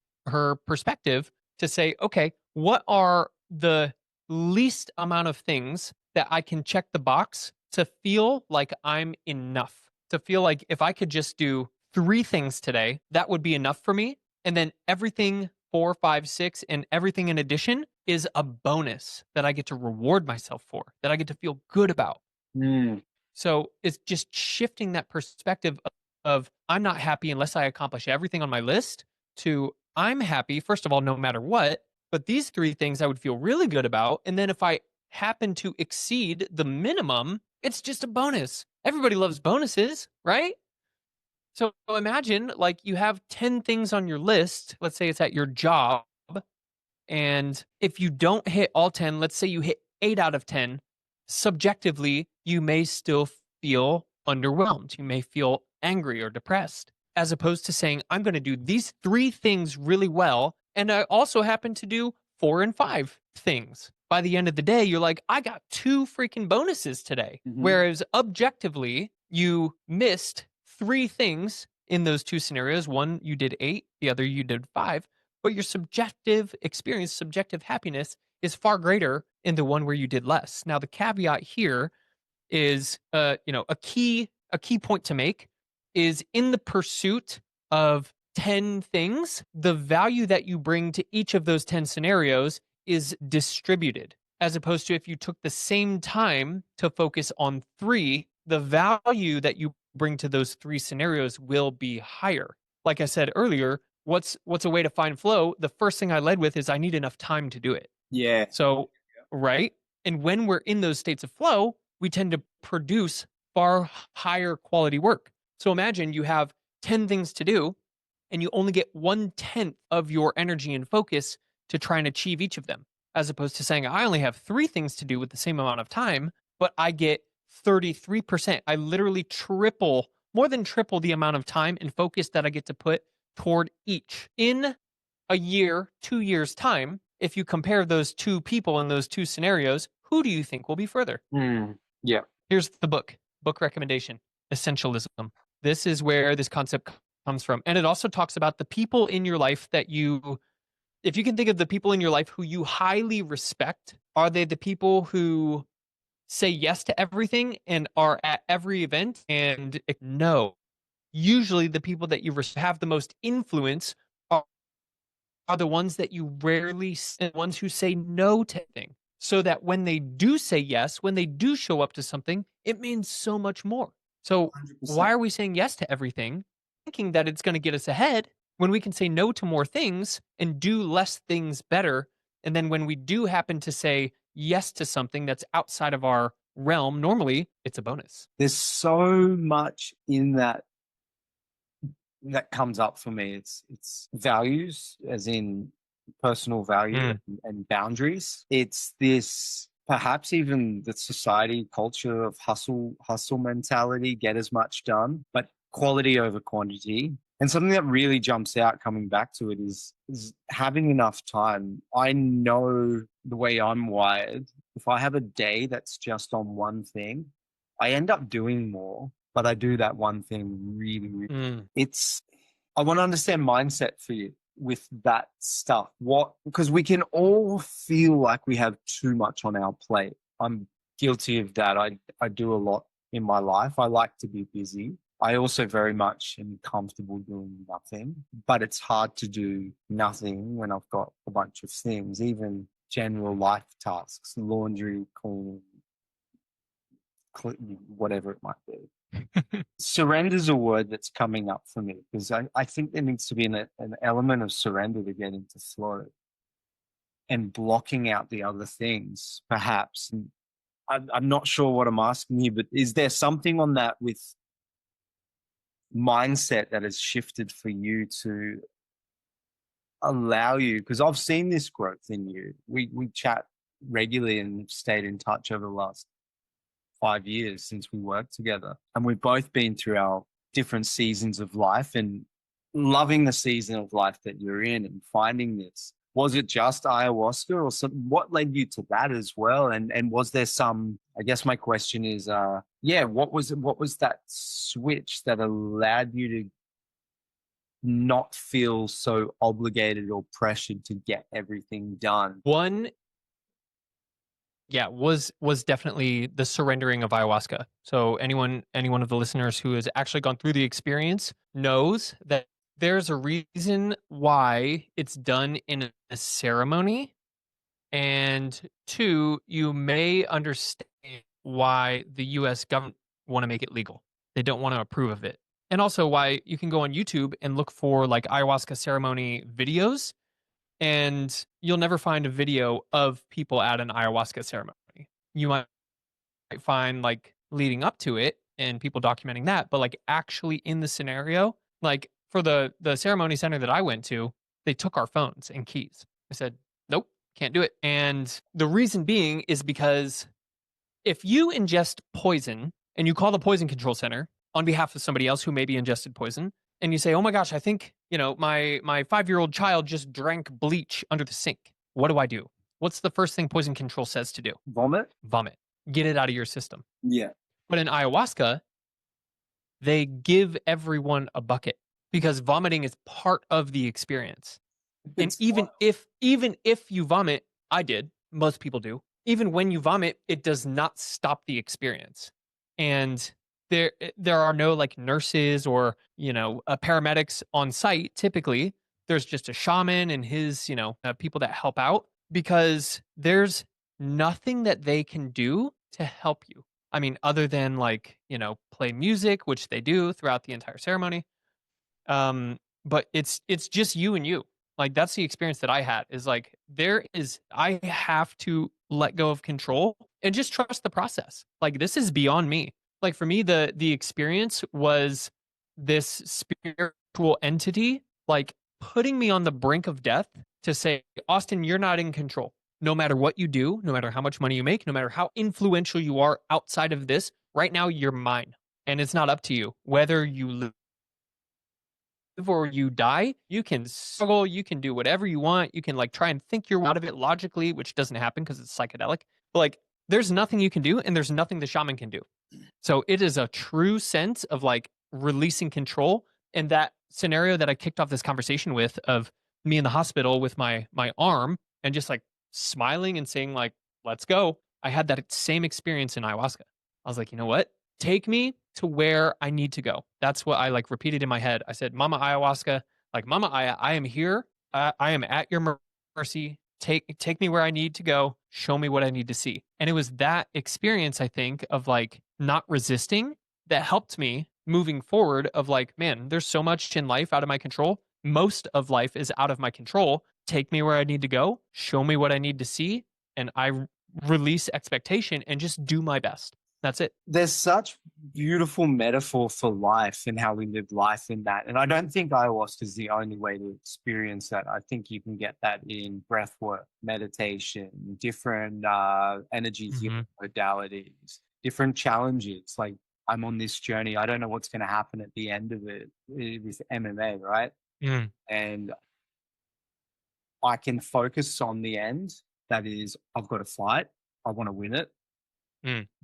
perspective to say, okay, what are the least amount of things that I can check the box to feel like I'm enough. To feel like if I could just do 3 things today, that would be enough for me. And then everything 4, 5, 6, and everything in addition is a bonus that I get to reward myself for, that I get to feel good about.
Mm.
So it's just shifting that perspective of I'm not happy unless I accomplish everything on my list to I'm happy, first of all, no matter what. But these 3 things I would feel really good about. And then if I happen to exceed the minimum, it's just a bonus. Everybody loves bonuses, right? So imagine like you have 10 things on your list. Let's say it's at your job. And if you don't hit all 10, let's say you hit 8 out of 10, subjectively, you may still feel underwhelmed. You may feel angry or depressed, as opposed to saying, I'm going to do these 3 things really well. And I also happen to do 4 and 5 things. By the end of the day, you're like, I got 2 freaking bonuses today.
Mm-hmm.
Whereas objectively, you missed 3 things in those 2 scenarios. One, you did 8, the other, you did 5. But your subjective experience, subjective happiness is far greater in the one where you did less. Now, the caveat here is, a key point to make is in the pursuit of 10 things, the value that you bring to each of those 10 scenarios is distributed, as opposed to if you took the same time to focus on 3, the value that you bring to those 3 scenarios will be higher. Like I said earlier, what's a way to find flow? The first thing I led with is I need enough time to do it.
Yeah.
So, right? And when we're in those states of flow, we tend to produce far higher quality work. So imagine you have 10 things to do and you only get 1/10 of your energy and focus to try and achieve each of them, as opposed to saying, I only have 3 things to do with the same amount of time, but I get 33%. I literally more than triple the amount of time and focus that I get to put toward each. In a year, 2 years' time, if you compare those 2 people in those 2 scenarios, who do you think will be further?
Yeah.
Here's the book recommendation, Essentialism. This is where this concept comes from. And it also talks about the people in your life that if you can think of the people in your life who you highly respect, are they the people who say yes to everything and are at every event? And no. Usually the people that you have the most influence are the ones that you rarely see, the ones who say no to things. So that when they do say yes, when they do show up to something, it means so much more. So
100%.
why are we saying yes to everything, thinking that it's going to get us ahead when we can say no to more things and do less things better? And then when we do happen to say yes to something that's outside of our realm, normally it's a bonus.
There's so much in that comes up for me. It's values, as in personal value and boundaries. It's this, perhaps even the society culture of hustle mentality, get as much done, but quality over quantity. And something that really jumps out coming back to it is having enough time. I know the way I'm wired. If I have a day that's just on one thing, I end up doing more, but I do that one thing really, really. I want to understand mindset for you with that stuff. Because we can all feel like we have too much on our plate. I'm guilty of that. I do a lot in my life. I like to be busy. I also very much am comfortable doing nothing, but it's hard to do nothing when I've got a bunch of things, even general life tasks, laundry, cleaning, whatever it might be. Surrender is a word that's coming up for me because I think there needs to be an element of surrender to get into flow and blocking out the other things, perhaps. And I'm not sure what I'm asking you, but is there something on that with mindset that has shifted for you to allow you? Because I've seen this growth in you. We chat regularly and stayed in touch over the last 5 years since we worked together, and we've both been through our different seasons of life and loving the season of life that you're in and finding this. Was it just ayahuasca or something? What led you to that as well? And was there some, I guess my question is, what was that switch that allowed you to not feel so obligated or pressured to get everything done?
One yeah, was definitely the surrendering of ayahuasca. So any one of the listeners who has actually gone through the experience knows that there's a reason why it's done in a ceremony, and two, you may understand why the US government want to make it legal. They don't want to approve of it. And also why you can go on YouTube and look for like ayahuasca ceremony videos, and you'll never find a video of people at an ayahuasca ceremony. You might find like leading up to it and people documenting that, but like actually in the scenario, like for the ceremony center that I went to, they took our phones and keys. I said, nope, can't do it. And the reason being is because if you ingest poison and you call the poison control center on behalf of somebody else who maybe ingested poison, and you say, "Oh my gosh, I think my 5-year-old child just drank bleach under the sink. What do I do?" What's the first thing poison control says to do?
Vomit?
Vomit. Get it out of your system.
Yeah.
But in ayahuasca, they give everyone a bucket because vomiting is part of the experience. And
It's
even if you vomit, I did, most people do. Even when you vomit, it does not stop the experience. And there are no like nurses or, paramedics on site typically. There's just a shaman and his, people that help out, because there's nothing that they can do to help you. I mean, other than like, play music, which they do throughout the entire ceremony. But it's just you and you. Like that's the experience that I had, is like I have to let go of control and just trust the process. Like this is beyond me. Like for me, the experience was this spiritual entity like putting me on the brink of death to say, Austin, you're not in control. No matter what you do, no matter how much money you make, no matter how influential you are outside of this, right now you're mine. And it's not up to you whether you live or you die. You can struggle, you can do whatever you want, you can like try and think your way out of it logically, which doesn't happen because it's psychedelic. But like there's nothing you can do and there's nothing the shaman can do. So it is a true sense of like releasing control. And that scenario that I kicked off this conversation with, of me in the hospital with my arm and just like smiling and saying like, let's go. I had that same experience in ayahuasca. I was like, you know what? Take me to where I need to go. That's what I like repeated in my head. I said, Mama Ayahuasca, like Mama Aya, I am here. I am at your mercy. Take me where I need to go. Show me what I need to see. And it was that experience, I think, of like not resisting that helped me moving forward, of like, man, there's so much in life out of my control. Most of life is out of my control. Take me where I need to go. Show me what I need to see. And I release expectation and just do my best. That's it.
There's such beautiful metaphor for life and how we live life in that. And I don't think ayahuasca is the only way to experience that. I think you can get that in breath work, meditation, different energy healing modalities, different challenges. Like I'm on this journey. I don't know what's going to happen at the end of it with MMA, right? And I can focus on the end. That is, I've got to fight. I want to win it.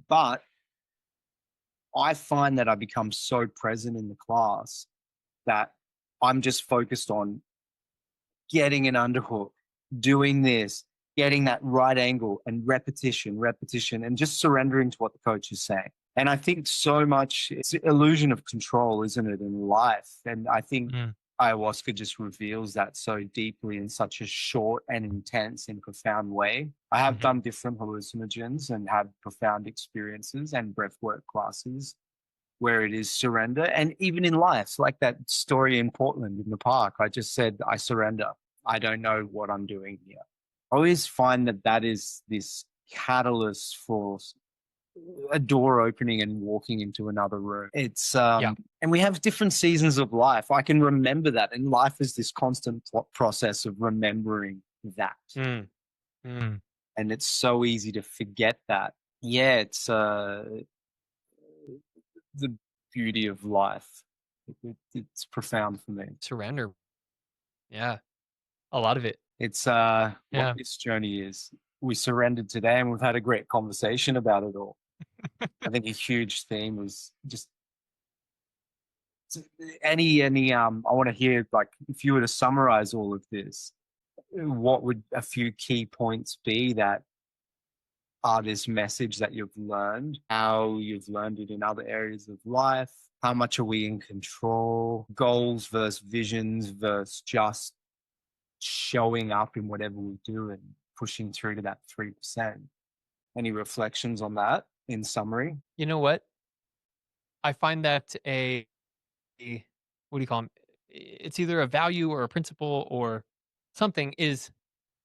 But I find that I become so present in the class that I'm just focused on getting an underhook, doing this, getting that right angle, and repetition, and just surrendering to what the coach is saying. And I think so much, it's an illusion of control, isn't it, in life? And I think ayahuasca just reveals that so deeply in such a short and intense and profound way. I have done different hallucinogens and had profound experiences and breathwork classes where it is surrender. And even in life, like that story in Portland in the park, I just said, I surrender. I don't know what I'm doing here. I always find that is this catalyst for a door opening and walking into another room. It's and we have different seasons of life. I can remember that, and life is this constant process of remembering that. And it's so easy to forget that. Yeah, it's the beauty of life. It's profound for me.
Surrender. Yeah, a lot of it.
It's what this journey is. We surrendered today, and we've had a great conversation about it all. I think a huge theme is just any I want to hear, like, if you were to summarize all of this, what would a few key points be that are this message that you've learned, how you've learned it in other areas of life, how much are we in control, goals versus visions versus just showing up in whatever we do and pushing through to that 3%. Any reflections on that in summary?
You know what? I find that what do you call them? It's either a value or a principle or something is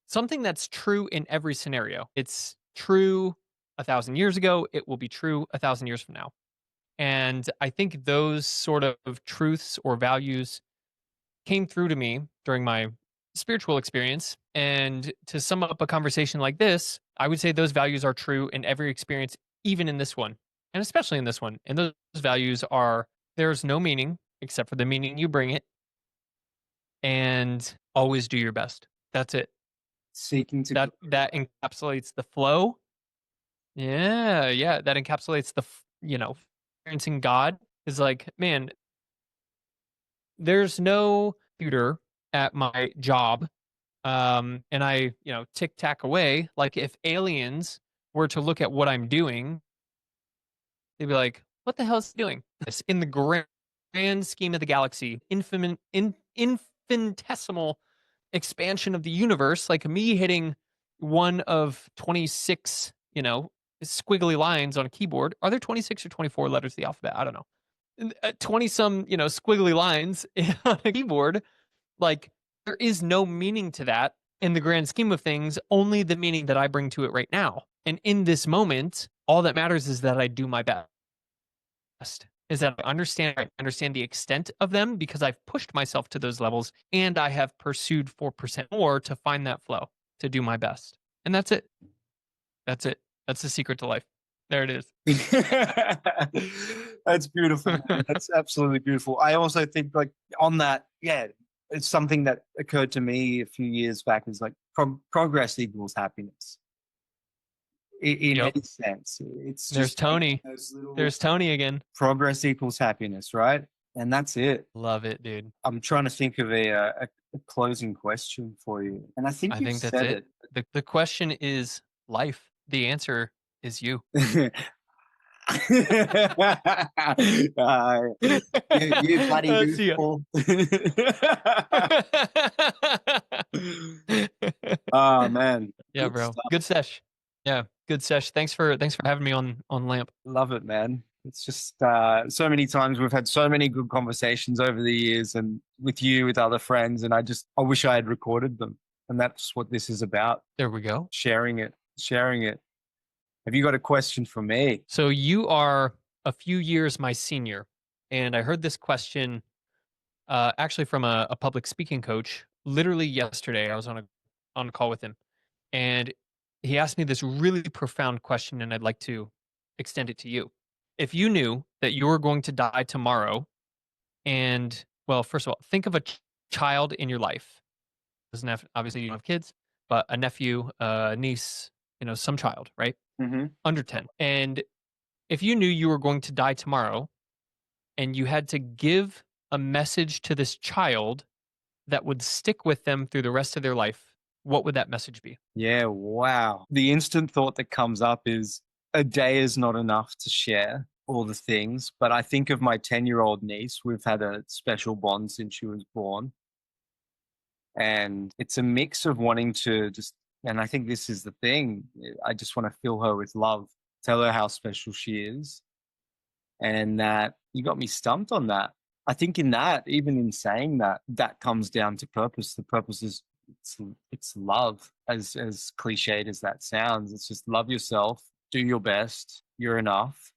something that's true in every scenario. It's true 1,000 years ago. It will be true 1,000 years from now. And I think those sort of truths or values came through to me during my spiritual experience. And to sum up a conversation like this, I would say those values are true in every experience, even in this one, and especially in this one. And those values are there's no meaning except for the meaning you bring it, and always do your best. That's it.
Seeking to
That encapsulates the flow. Yeah, that encapsulates the experiencing God is like, man, there's no computer at my job, and I tick tack away. Like if aliens were to look at what I'm doing, they'd be like, what the hell is he doing this in the grand scheme of the galaxy, infinitesimal expansion of the universe, like me hitting one of 26 squiggly lines on a keyboard. Are there 26 or 24 letters of the alphabet? I don't know. 20 some squiggly lines on a keyboard. Like there is no meaning to that in the grand scheme of things, only the meaning that I bring to it right now. And in this moment, all that matters is that I do my best, is that I understand the extent of them because I've pushed myself to those levels and I have pursued 4% more to find that flow, to do my best. And that's it. That's it. That's the secret to life. There it is.
That's beautiful. That's absolutely beautiful. I also think like on that, yeah, it's something that occurred to me a few years back is like progress equals happiness. In
Yep.
any sense, it's
There's
just
Tony. There's Tony again.
Progress equals happiness, right? And that's it.
Love it, dude.
I'm trying to think of a closing question for you, and I think you've
that's
said
it. The question is life. The answer is you.
You bloody goofball. Oh man.
Yeah,
Good
bro.
stuff.
Good sesh. Yeah, good sesh. Thanks for having me on Lamp.
Love it, man. It's just so many times we've had so many good conversations over the years, and with you, with other friends, and I wish I had recorded them. And that's what this is about.
There we go.
Sharing it. Have you got a question for me?
So you are a few years my senior, and I heard this question actually from a public speaking coach literally yesterday. I was on a call with him, and he asked me this really profound question, and I'd like to extend it to you. If you knew that you were going to die tomorrow, and well, first of all, think of a child in your life. Doesn't have, obviously you don't have kids, but a nephew, a niece, some child, right?
Mm-hmm.
Under 10. And if you knew you were going to die tomorrow and you had to give a message to this child that would stick with them through the rest of their life, what would that message be?
Yeah, wow. The instant thought that comes up is a day is not enough to share all the things. But I think of my 10-year-old niece. We've had a special bond since she was born. And it's a mix of wanting to just, and I think this is the thing, I just want to fill her with love, tell her how special she is. And that you got me stumped on that. I think in that, even in saying that, that comes down to purpose. The purpose is it's love, as cliched as that sounds. It's just love yourself, do your best, you're enough,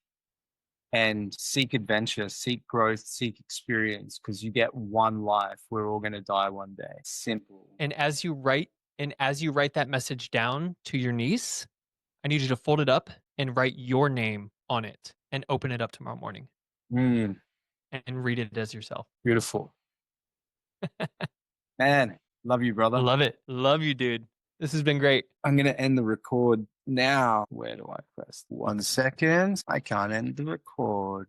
and seek adventure, seek growth, seek experience, because you get one life. We're all going to die one day. Simple.
And as you write that message down to your niece, I need you to fold it up and write your name on it and open it up tomorrow morning. And read it as yourself.
Beautiful. Man, love you, brother.
Love it. Love you, dude. This has been great.
I'm going to end the record now. Where do I press? 1 second. I can't end the record.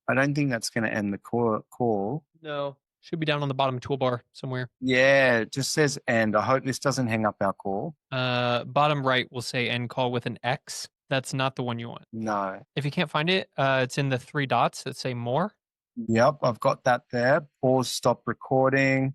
I don't think that's going to end the call.
No. Should be down on the bottom toolbar somewhere.
Yeah, it just says end. I hope this doesn't hang up our call.
Bottom right will say end call with an X. That's not the one you want.
No.
If you can't find it, it's in the 3 dots that say more.
Yep, I've got that there. Pause, stop recording.